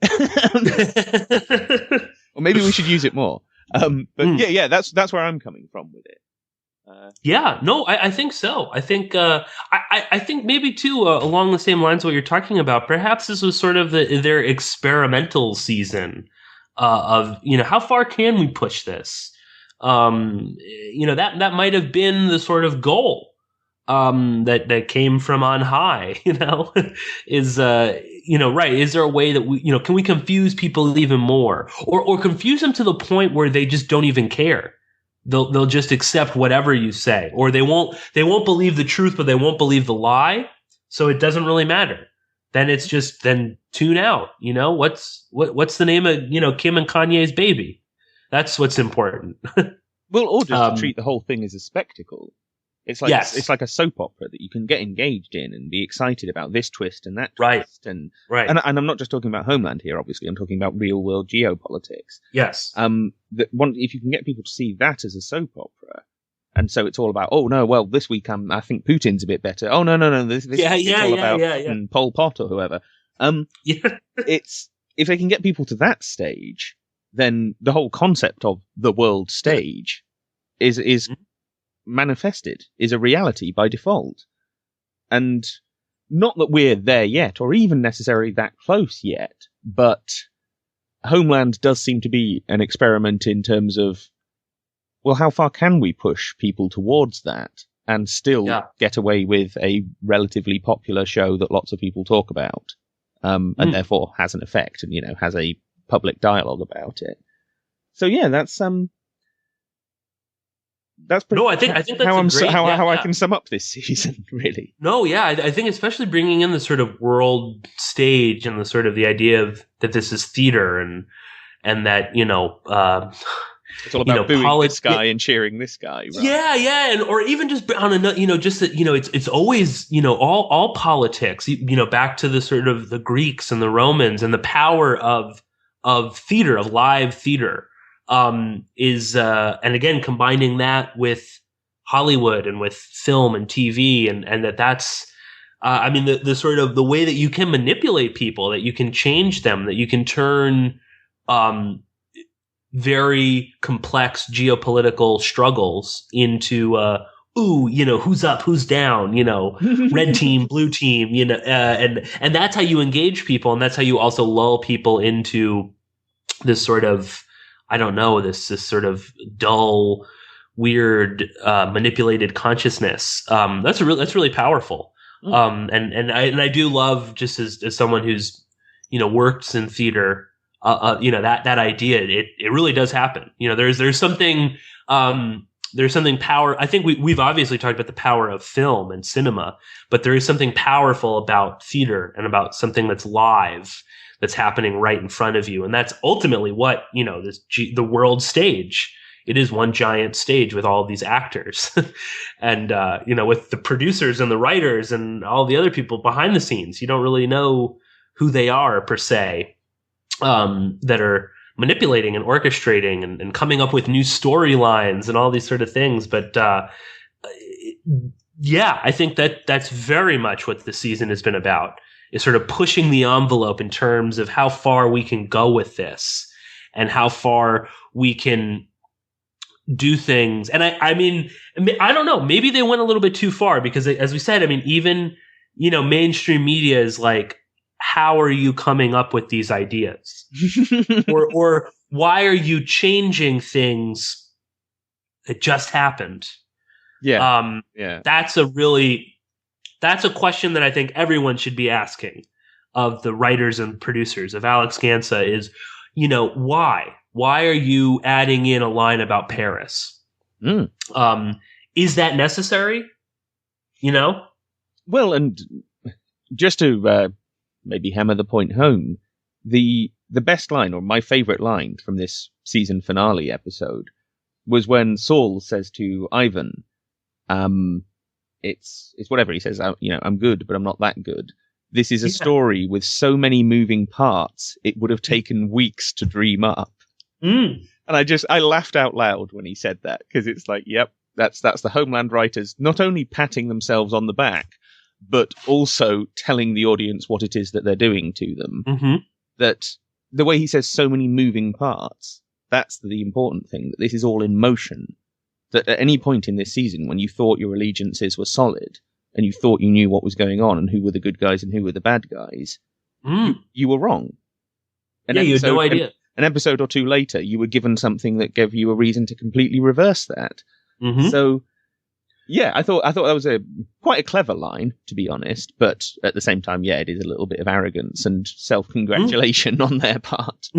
or maybe we should use it more. But yeah, that's where I'm coming from with it. I think so. I think I think maybe too along the same lines of what you're talking about. Perhaps this was sort of their experimental season of, how far can we push this? That might have been the sort of goal that came from on high. Is right? Is there a way that we can we confuse people even more, or confuse them to the point where they just don't even care? They'll just accept whatever you say, or they won't believe the truth, but they won't believe the lie. So it doesn't really matter. Then it's just, then tune out. What's the name of, Kim and Kanye's baby? That's what's important. Well, or just to treat the whole thing as a spectacle. It's like it's like a soap opera that you can get engaged in and be excited about this twist and that twist. And I'm not just talking about Homeland here, obviously. I'm talking about real world geopolitics. Yes. If you can get people to see that as a soap opera, and so it's all about, oh no, well this week I think Putin's a bit better. Oh no, this is all about Pol Pot or whoever. It's, if they can get people to that stage, then the whole concept of the world stage is manifested, is a reality by default. And not that we're there yet, or even necessarily that close yet, but Homeland does seem to be an experiment in terms of, well, how far can we push people towards that and still get away with a relatively popular show that lots of people talk about, and therefore has an effect and, has a public dialogue about it. So yeah, that's pretty. No, I think that's how I can sum up this season, really. No, I think especially bringing in the sort of world stage and the sort of the idea of that this is theater and that it's all about booing this guy and cheering this guy. Right? Yeah, and or even just on another, just that it's always all politics. Back to the sort of the Greeks and the Romans and the power of theater, of live theater. Is and again combining that with Hollywood and with film and TV and that's the sort of the way that you can manipulate people, that you can change them, that you can turn very complex geopolitical struggles into who's up, who's down, red team, blue team, and that's how you engage people, and that's how you also lull people into this sort of, I don't know, this sort of dull, weird, manipulated consciousness. That's really powerful. And I do love, just as someone who's, works in theater, that idea, it really does happen. There's something power. I think we've obviously talked about the power of film and cinema, but there is something powerful about theater and about something that's live, that's happening right in front of you. And that's ultimately what, the world stage, it is one giant stage with all of these actors and, with the producers and the writers and all the other people behind the scenes. You don't really know who they are per se, that are manipulating and orchestrating and coming up with new storylines and all these sort of things. But yeah, I think that's very much what the season has been about, is sort of pushing the envelope in terms of how far we can go with this and how far we can do things. And I mean, I don't know, maybe they went a little bit too far, because as we said, I mean, even, mainstream media is like, how are you coming up with these ideas? or why are you changing things that just happened? Yeah. That's a question that I think everyone should be asking of the writers and producers of Alex Gansa is, why? Why are you adding in a line about Paris? Is that necessary? Well, and just to maybe hammer the point home, the best line, or my favorite line from this season finale episode, was when Saul says to Ivan, it's whatever he says, I'm good, but I'm not that good. This is a story with so many moving parts, it would have taken weeks to dream up. And I laughed out loud when he said that, because it's like, yep, that's the Homeland writers not only patting themselves on the back, but also telling the audience what it is that they're doing to them. That the way he says so many moving parts, that's the important thing, that this is all in motion. That at any point in this season, when you thought your allegiances were solid, and you thought you knew what was going on and who were the good guys and who were the bad guys, you were wrong. You had no idea. An episode or two later, you were given something that gave you a reason to completely reverse that. So, yeah, I thought that was quite a clever line, to be honest. But at the same time, yeah, it is a little bit of arrogance and self-congratulation on their part.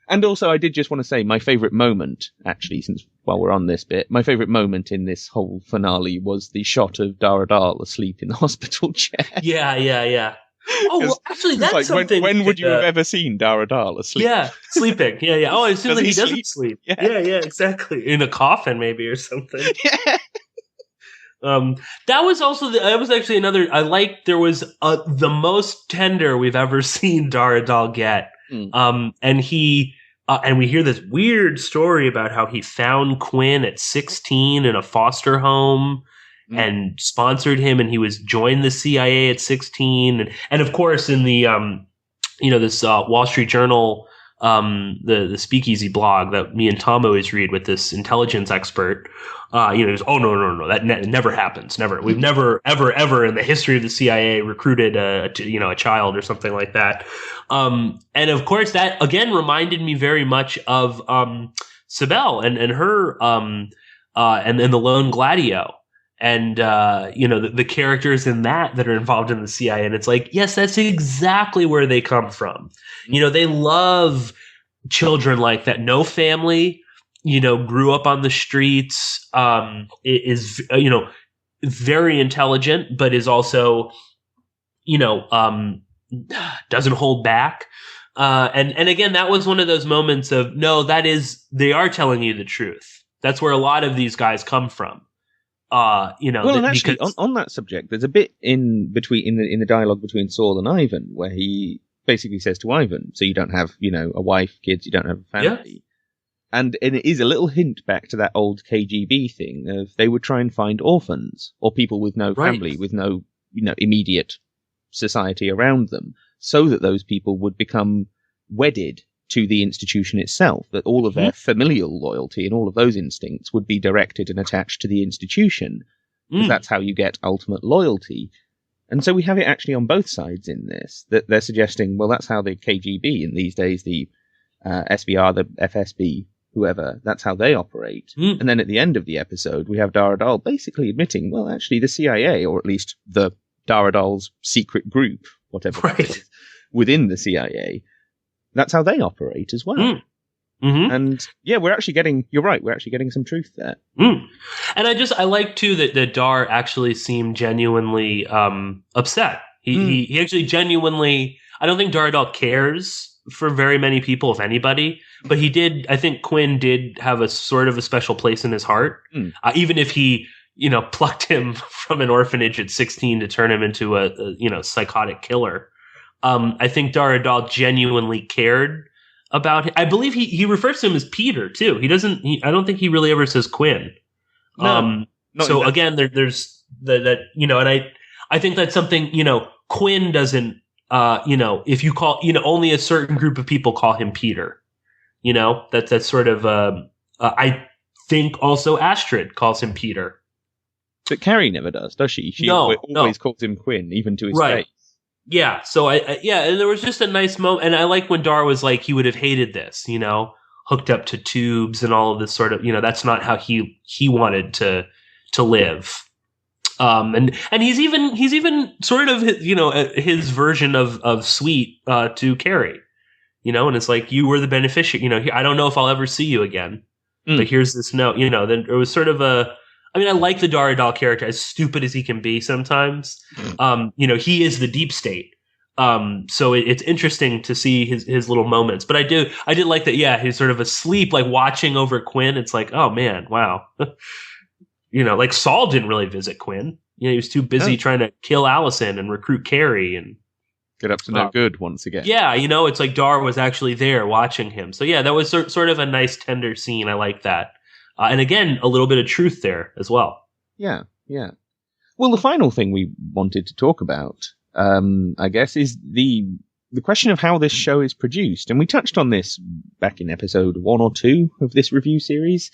And also, I did just want to say my favorite moment, actually, while we're on this bit, my favorite moment in this whole finale was the shot of Dar Adal asleep in the hospital chair. Yeah. Oh, well, actually, that's like, something. When would you have ever seen Dar Adal asleep? Yeah, sleeping. Yeah. Oh, it seems like he doesn't sleep? sleep. Yeah, exactly. In a coffin, maybe, or something. Yeah. That was also that was actually another. I liked there was the most tender we've ever seen Dar Adal get. And he. And we hear this weird story about how he found Quinn at 16 in a foster home and sponsored him, and he was joined the CIA at 16. And of course, in the, this Wall Street Journal, the Speakeasy blog that me and Tom always read with this intelligence expert, he goes, oh, no, that never happens. Never. We've never, ever in the history of the CIA recruited a child or something like that. And of course, that again reminded me very much of Sibel and her and the Lone Gladio, and the characters in that are involved in the CIA. And it's like, yes, that's exactly where they come from. They love children like that. No family, grew up on the streets, is very intelligent, but is also doesn't hold back. And again, that was one of those moments of, no, they are telling you the truth. That's where a lot of these guys come from. Well, and actually, on that subject, there's a bit in the dialogue between Saul and Ivan where he basically says to Ivan, so you don't have, a wife, kids, you don't have a family. Yeah. And it is a little hint back to that old KGB thing of they would try and find orphans or people with no family, with no, immediate society around them, so that those people would become wedded to the institution itself, that all of their familial loyalty and all of those instincts would be directed and attached to the institution, because that's how you get ultimate loyalty. And so we have it actually on both sides in this, that they're suggesting, well, that's how the KGB in these days, the SVR, the FSB, whoever, that's how they operate. And then at the end of the episode, we have Dar Adal basically admitting, well, actually the CIA, or at least the Dar Adal's secret group, whatever it is, within the CIA, that's how they operate as well. And yeah, we're actually getting some truth there. And I like too that Dar actually seemed genuinely upset. He actually genuinely, I don't think Dar Adal cares for very many people, if anybody, but he did, I think Quinn did have a sort of a special place in his heart, even if he, plucked him from an orphanage at 16 to turn him into a psychotic killer. I think Dar Adal genuinely cared about him. I believe he refers to him as Peter too. He doesn't. I don't think he really ever says Quinn. No, So again, there's that and I think that's something Quinn doesn't. If you call only a certain group of people call him Peter. That's sort of. I think also Astrid calls him Peter. But Carrie never does she? She always calls him Quinn, even to his face. Yeah. So and there was just a nice moment, and I like when Dar was like, he would have hated this, hooked up to tubes and all of this sort of, that's not how he wanted to live. And he's even sort of, his version of sweet to Carrie, and it's like, you were the beneficiary, I don't know if I'll ever see you again, but here's this note, then it was sort of I like the Dora Doll character, as stupid as he can be sometimes. He is the deep state. So it's interesting to see his little moments. But I did like that. Yeah, he's sort of asleep, like watching over Quinn. It's like, oh man, wow. Like Saul didn't really visit Quinn. He was too busy trying to kill Allison and recruit Carrie and get up to no good once again. Yeah, it's like Dar was actually there watching him. So yeah, that was sort of a nice tender scene. I like that. And again, a little bit of truth there as well. Yeah. Well, the final thing we wanted to talk about, I guess, is the question of how this show is produced. And we touched on this back in episode 1 or 2 of this review series,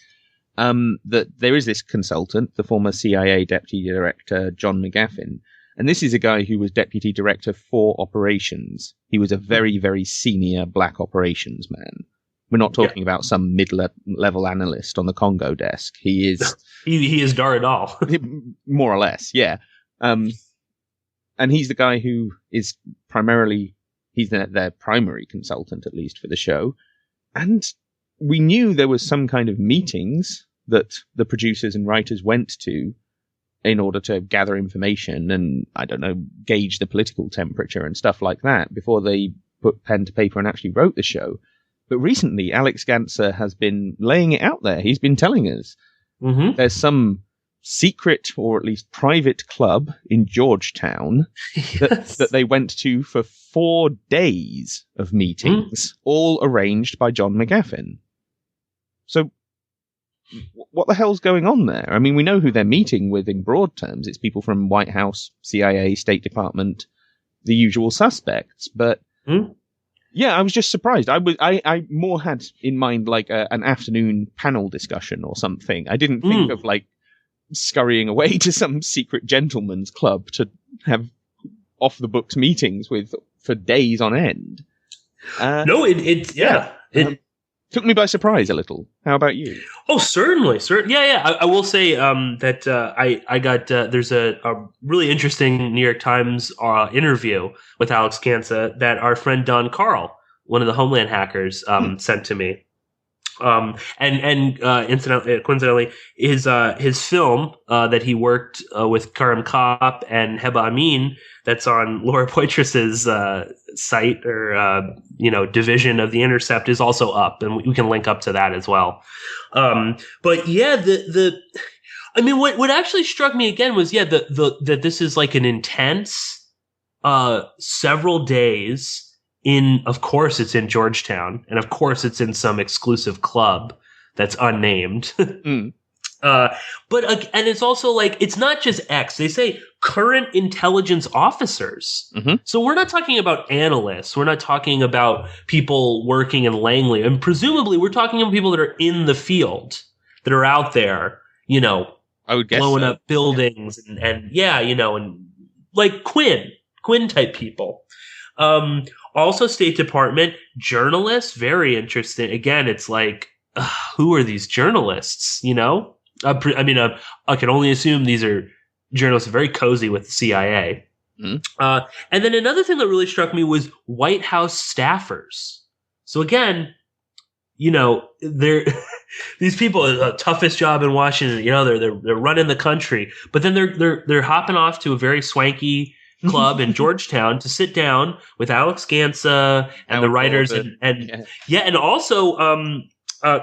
that there is this consultant, the former CIA Deputy Director, John MacGaffin. And this is a guy who was Deputy Director for Operations. He was a very, very senior black operations man. We're not talking about some mid-level analyst on the Congo desk. He is... he is Dar Adal. More or less, yeah. And he's the guy who is primarily... He's their primary consultant, at least, for the show. And we knew there was some kind of meetings that the producers and writers went to in order to gather information and, I don't know, gauge the political temperature and stuff like that before they put pen to paper and actually wrote the show. But recently, Alex Gansa has been laying it out there. He's been telling us there's some secret or at least private club in Georgetown that they went to for 4 days of meetings, all arranged by John MacGaffin. So what the hell's going on there? I mean, we know who they're meeting with in broad terms. It's people from White House, CIA, State Department, the usual suspects. But... Yeah, I was just surprised. I more had in mind like an afternoon panel discussion or something. I didn't think of like scurrying away to some secret gentleman's club to have off the books meetings for days on end. No, it took me by surprise a little. How about you? Oh, certainly. Yeah. I will say that I got there's a really interesting New York Times interview with Alex Gansa that our friend Don Carl, one of the Homeland hackers, sent to me. And coincidentally, his film that he worked with Karim Kopp and Heba Amin, that's on Laura Poitras's site or division of The Intercept, is also up, and we can link up to that as well. But yeah, what actually struck me again was that this is like an intense several days. Of course, it's in Georgetown, and of course, it's in some exclusive club that's unnamed. And it's also like, it's not just X. They say current intelligence officers. So we're not talking about analysts. We're not talking about people working in Langley. And presumably, we're talking about people that are in the field, that are out there, I would guess blowing so. up buildings and like Quinn type people. Also, State Department journalists, very interesting. Again, it's like, who are these journalists? I can only assume these are journalists very cozy with the CIA. And then another thing that really struck me was White House staffers. So again, they're these people are the toughest job in Washington. They're running the country, but then they're hopping off to a very swanky club in Georgetown to sit down with Alex Gansa and the writers and also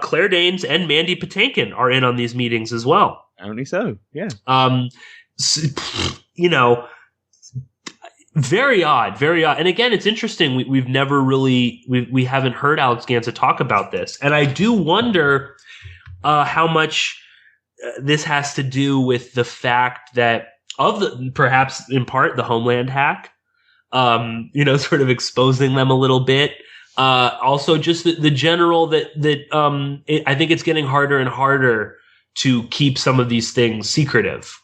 Claire Danes and Mandy Patinkin are in on these meetings as well. Only so, yeah. Very odd, very odd. And again, it's interesting. We've never really, we haven't heard Alex Gansa talk about this. And I do wonder how much this has to do with the fact that perhaps in part, the Homeland hack, sort of exposing them a little bit. Also just the general I think it's getting harder and harder to keep some of these things secretive.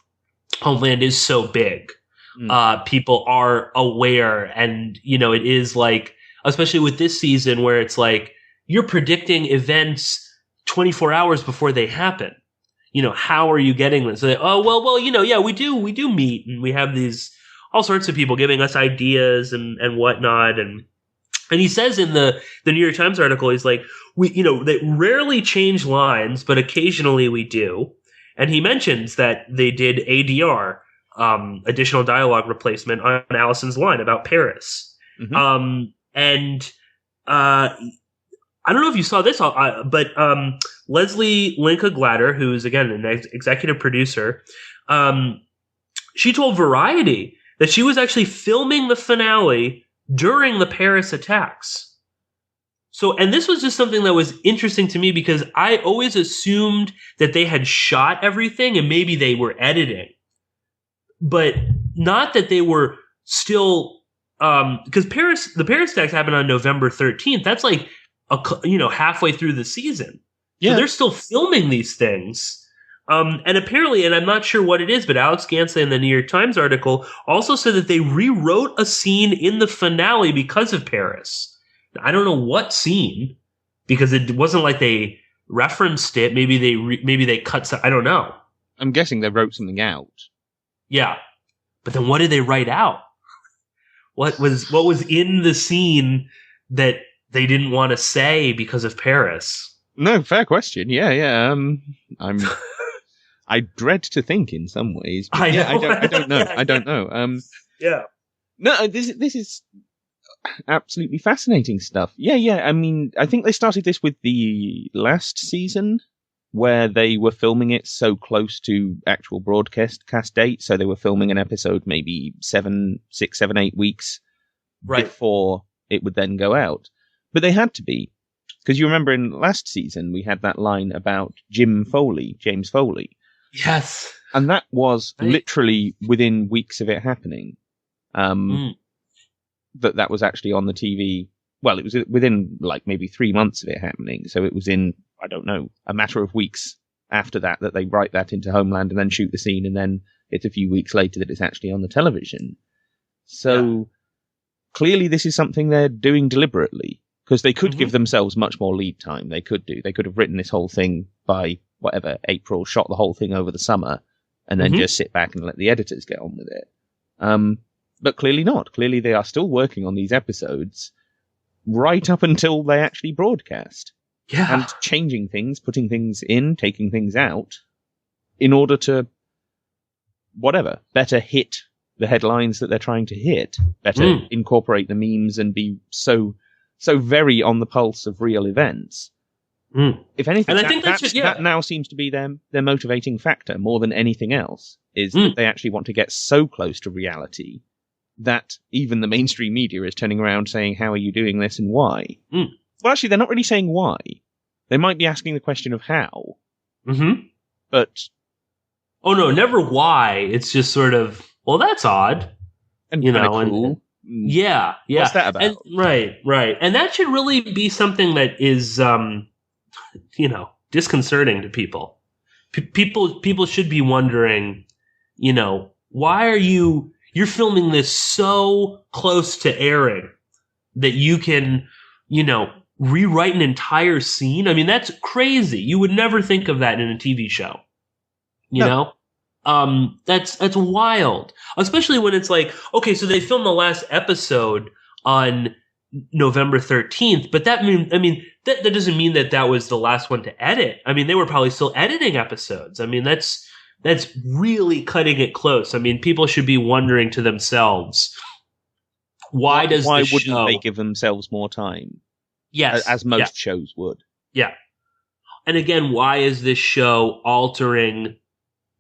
Homeland is so big. People are aware, and it is like, especially with this season where it's like you're predicting events 24 hours before they happen. How are you getting this? So we do meet, and we have these all sorts of people giving us ideas and whatnot, and he says in the New York Times article, he's like, they rarely change lines, but occasionally we do. And he mentions that they did ADR, additional dialogue replacement on Allison's line about Paris. Mm-hmm. I don't know if you saw this, but Leslie Linka Glatter, who's again an executive producer, she told Variety that she was actually filming the finale during the Paris attacks. So, and this was just something that was interesting to me because I always assumed that they had shot everything and maybe they were editing, but not that they were still, because the Paris attacks happened on November 13th. That's like, halfway through the season. Yeah. So they're still filming these things. And apparently, and I'm not sure what it is, but Alex Gansa in the New York Times article also said that they rewrote a scene in the finale because of Paris. I don't know what scene, because it wasn't like they referenced it. Maybe they cut some, I don't know. I'm guessing they wrote something out. Yeah. But then what did they write out? What was in the scene that they didn't want to say because of Paris? No, fair question. Yeah. I dread to think in some ways. But I don't know. I don't know. Yeah. No, this is absolutely fascinating stuff. Yeah. I mean, I think they started this with the last season where they were filming it so close to actual broadcast date. So they were filming an episode maybe 6, 7, 8 weeks before it would then go out. But they had to be. Because you remember in last season, we had that line about James Foley. Yes. And that was literally within weeks of it happening. That was actually on the TV. Well, it was within like maybe 3 months of it happening. So it was in, I don't know, a matter of weeks after that they write that into Homeland and then shoot the scene. And then it's a few weeks later that it's actually on the television. So clearly this is something they're doing deliberately. Because they could give themselves much more lead time. They could have written this whole thing by April, shot the whole thing over the summer, and then just sit back and let the editors get on with it. But clearly not. Clearly they are still working on these episodes right up until they actually broadcast. Yeah. And changing things, putting things in, taking things out, in order to, better hit the headlines that they're trying to hit, better incorporate the memes and be so very on the pulse of real events. If anything, and I think that now seems to be their motivating factor more than anything else, is that they actually want to get so close to reality that even the mainstream media is turning around saying, how are you doing this and why? Well, actually, they're not really saying why. They might be asking the question of how. But... Oh, no, never why. It's just sort of, well, that's odd. And cool. Yeah. What's that about? And, right. And that should really be something that is, disconcerting to people. People should be wondering, why are you're filming this so close to airing that you can, rewrite an entire scene? I mean, that's crazy. You would never think of that in a TV show, you know? That's wild, especially when it's like, okay, so they filmed the last episode on November 13th, but that doesn't mean that was the last one to edit. I mean, they were probably still editing episodes. I mean, that's really cutting it close. I mean, people should be wondering to themselves, why wouldn't they give themselves more time? Yes. As most shows would. Yeah. And again, why is this show altering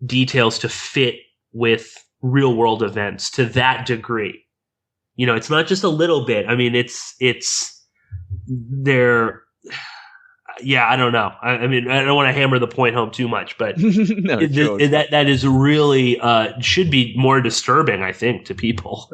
details to fit with real world events to that degree? You know, it's not just a little bit. I mean, it's there. Yeah, I don't know. I mean, I don't want to hammer the point home too much, but No, sure. that is really should be more disturbing, I think, to people.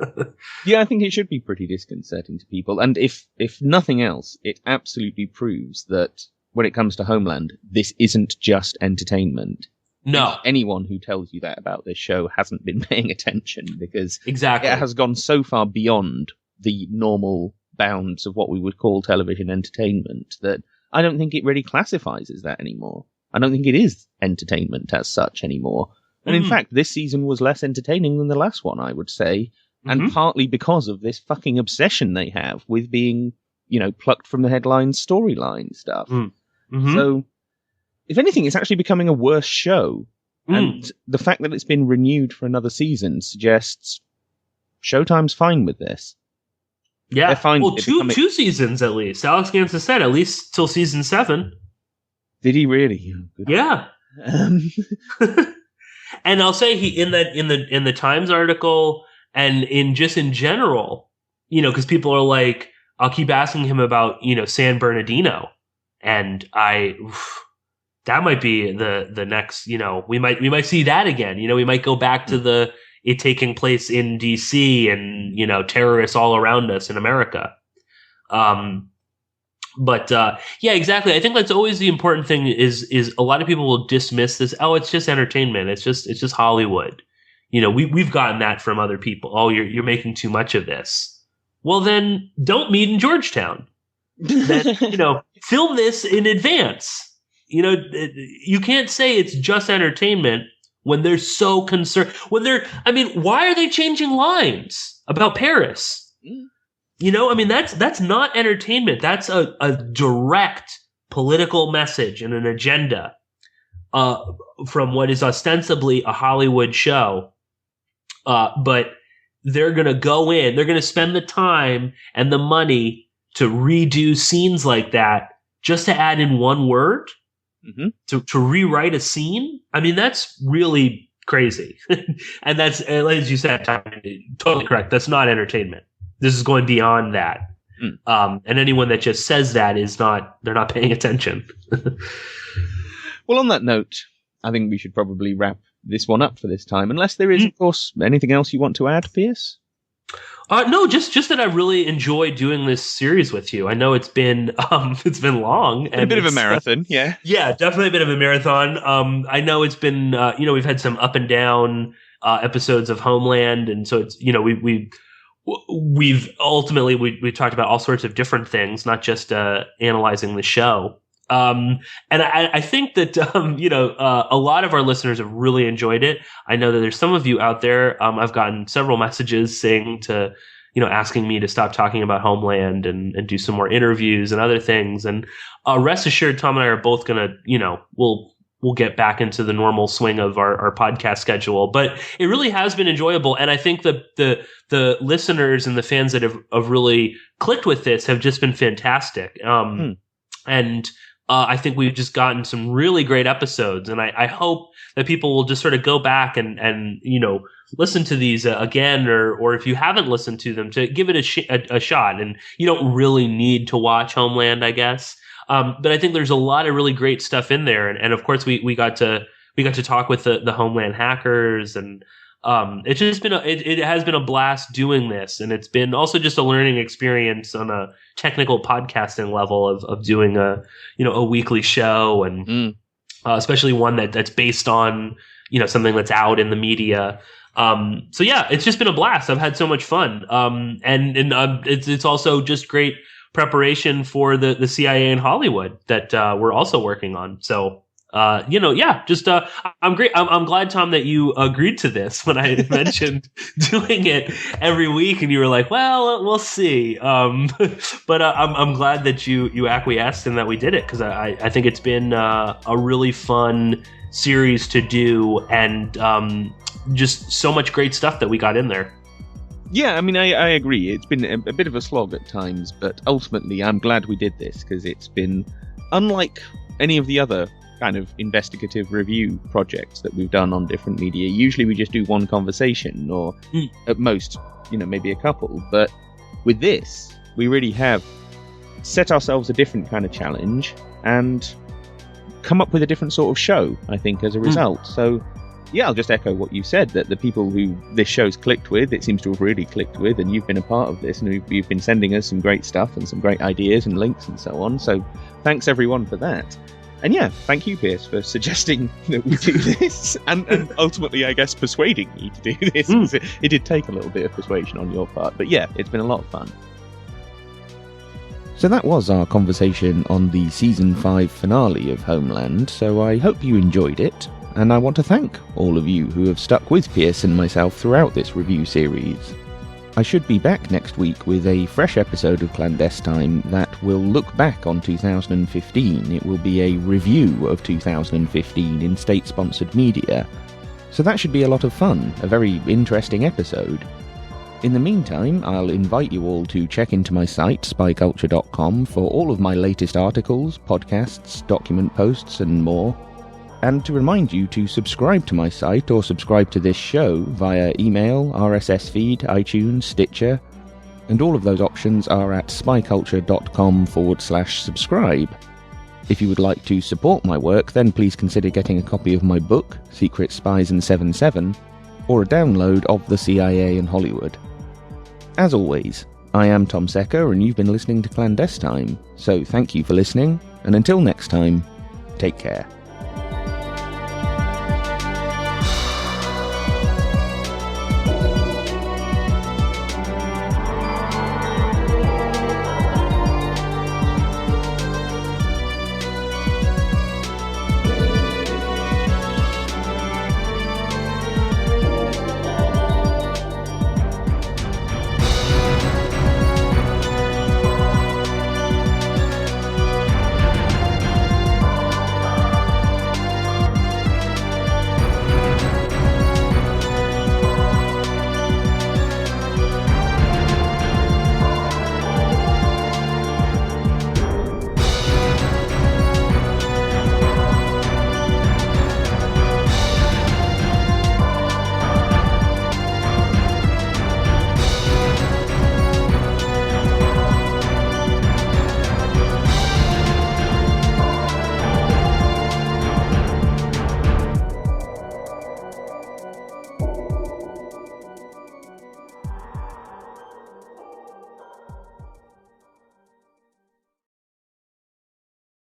Yeah, I think it should be pretty disconcerting to people. And if nothing else, it absolutely proves that when it comes to Homeland, this isn't just entertainment. No. Anyone who tells you that about this show hasn't been paying attention, because Exactly. it has gone so far beyond the normal bounds of what we would call television entertainment that I don't think it really classifies as that anymore. I don't think it is entertainment as such anymore. And in fact, this season was less entertaining than the last one, I would say. And partly because of this fucking obsession they have with being, you know, plucked from the headline storyline stuff. So, if anything, it's actually becoming a worse show. And the fact that it's been renewed for another season suggests Showtime's fine with this. Yeah, fine. Well, two seasons at least. Alex Gansa said at least till season 7. Did he really? Oh, good. Yeah. And I'll say he in the Times article and in general, you know, because people are like, I'll keep asking him about, you know, San Bernardino, and that might be the next, you know, we might see that again. You know, we might go back to it taking place in DC and, you know, terrorists all around us in America. But yeah, exactly. I think that's always the important thing is a lot of people will dismiss this. Oh, it's just entertainment. It's just Hollywood. You know, we've gotten that from other people. Oh, you're making too much of this. Well, then don't meet in Georgetown. Then, you know, film this in advance. You know, you can't say it's just entertainment when they're so concerned. I mean, why are they changing lines about Paris? You know, I mean, that's not entertainment. That's a direct political message and an agenda from what is ostensibly a Hollywood show. But they're going to go in, they're going to spend the time and the money to redo scenes like that just to add in one word. To rewrite a scene. I mean, that's really crazy. And that's, as you said, totally correct. That's not entertainment. This is going beyond that. And anyone that just says that they're not paying attention. Well, on that note, I think we should probably wrap this one up for this time, unless there is, of course, anything else you want to add, Pierce? No, just that I really enjoy doing this series with you. I know it's been long and a bit of a marathon, yeah. Yeah, definitely a bit of a marathon. I know it's been you know, we've had some up and down episodes of Homeland, and so it's, you know, we've ultimately we talked about all sorts of different things, not just analyzing the show. And I think that, you know, a lot of our listeners have really enjoyed it. I know that there's some of you out there. I've gotten several messages saying asking me to stop talking about Homeland and do some more interviews and other things. And, rest assured, Tom and I are both going to, you know, we'll get back into the normal swing of our podcast schedule, but it really has been enjoyable. And I think the listeners and the fans that have really clicked with this have just been fantastic. And, I think we've just gotten some really great episodes, and I hope that people will just sort of go back and you know, listen to these again, or if you haven't listened to them, to give it a shot. And you don't really need to watch Homeland, I guess. But I think there's a lot of really great stuff in there, and of course we got to talk with the Homeland hackers, and it's just been it has been a blast doing this, and it's been also just a learning experience on a technical podcasting level of doing a weekly show, and especially one that's based on, you know, something that's out in the media. So yeah, it's just been a blast. I've had so much fun. And it's also just great preparation for the CIA in Hollywood that we're also working on. So I'm great. I'm glad, Tom, that you agreed to this when I mentioned doing it every week, and you were like, "Well, we'll see." But I'm glad that you acquiesced and that we did it, because I think it's been a really fun series to do, and just so much great stuff that we got in there. Yeah, I mean, I agree. It's been a bit of a slog at times, but ultimately, I'm glad we did this, because it's been unlike any of the other kind of investigative review projects that we've done on different media. Usually we just do one conversation, or at most, maybe a couple. But with this, we really have set ourselves a different kind of challenge and come up with a different sort of show, I think, as a result. So, yeah, I'll just echo what you said, that the people who this show's clicked with, it seems to have really clicked with, and you've been a part of this, and you've been sending us some great stuff and some great ideas and links and so on. So thanks, everyone, for that. And yeah, thank you, Pierce, for suggesting that we do this, and ultimately, I guess, persuading me to do this. It did take a little bit of persuasion on your part, but yeah, it's been a lot of fun. So that was our conversation on the Season 5 finale of Homeland, so I hope you enjoyed it, and I want to thank all of you who have stuck with Pierce and myself throughout this review series. I should be back next week with a fresh episode of ClandesTime that will look back on 2015. It will be a review of 2015 in state-sponsored media, so that should be a lot of fun, a very interesting episode. In the meantime, I'll invite you all to check into my site, SpyCulture.com, for all of my latest articles, podcasts, document posts, and more. And to remind you to subscribe to my site or subscribe to this show via email, RSS feed, iTunes, Stitcher, and all of those options are at SpyCulture.com/subscribe. If you would like to support my work, then please consider getting a copy of my book, Secret Spies in 7/7, or a download of The CIA in Hollywood. As always, I am Tom Secker, and you've been listening to ClandesTime, so thank you for listening, and until next time, take care.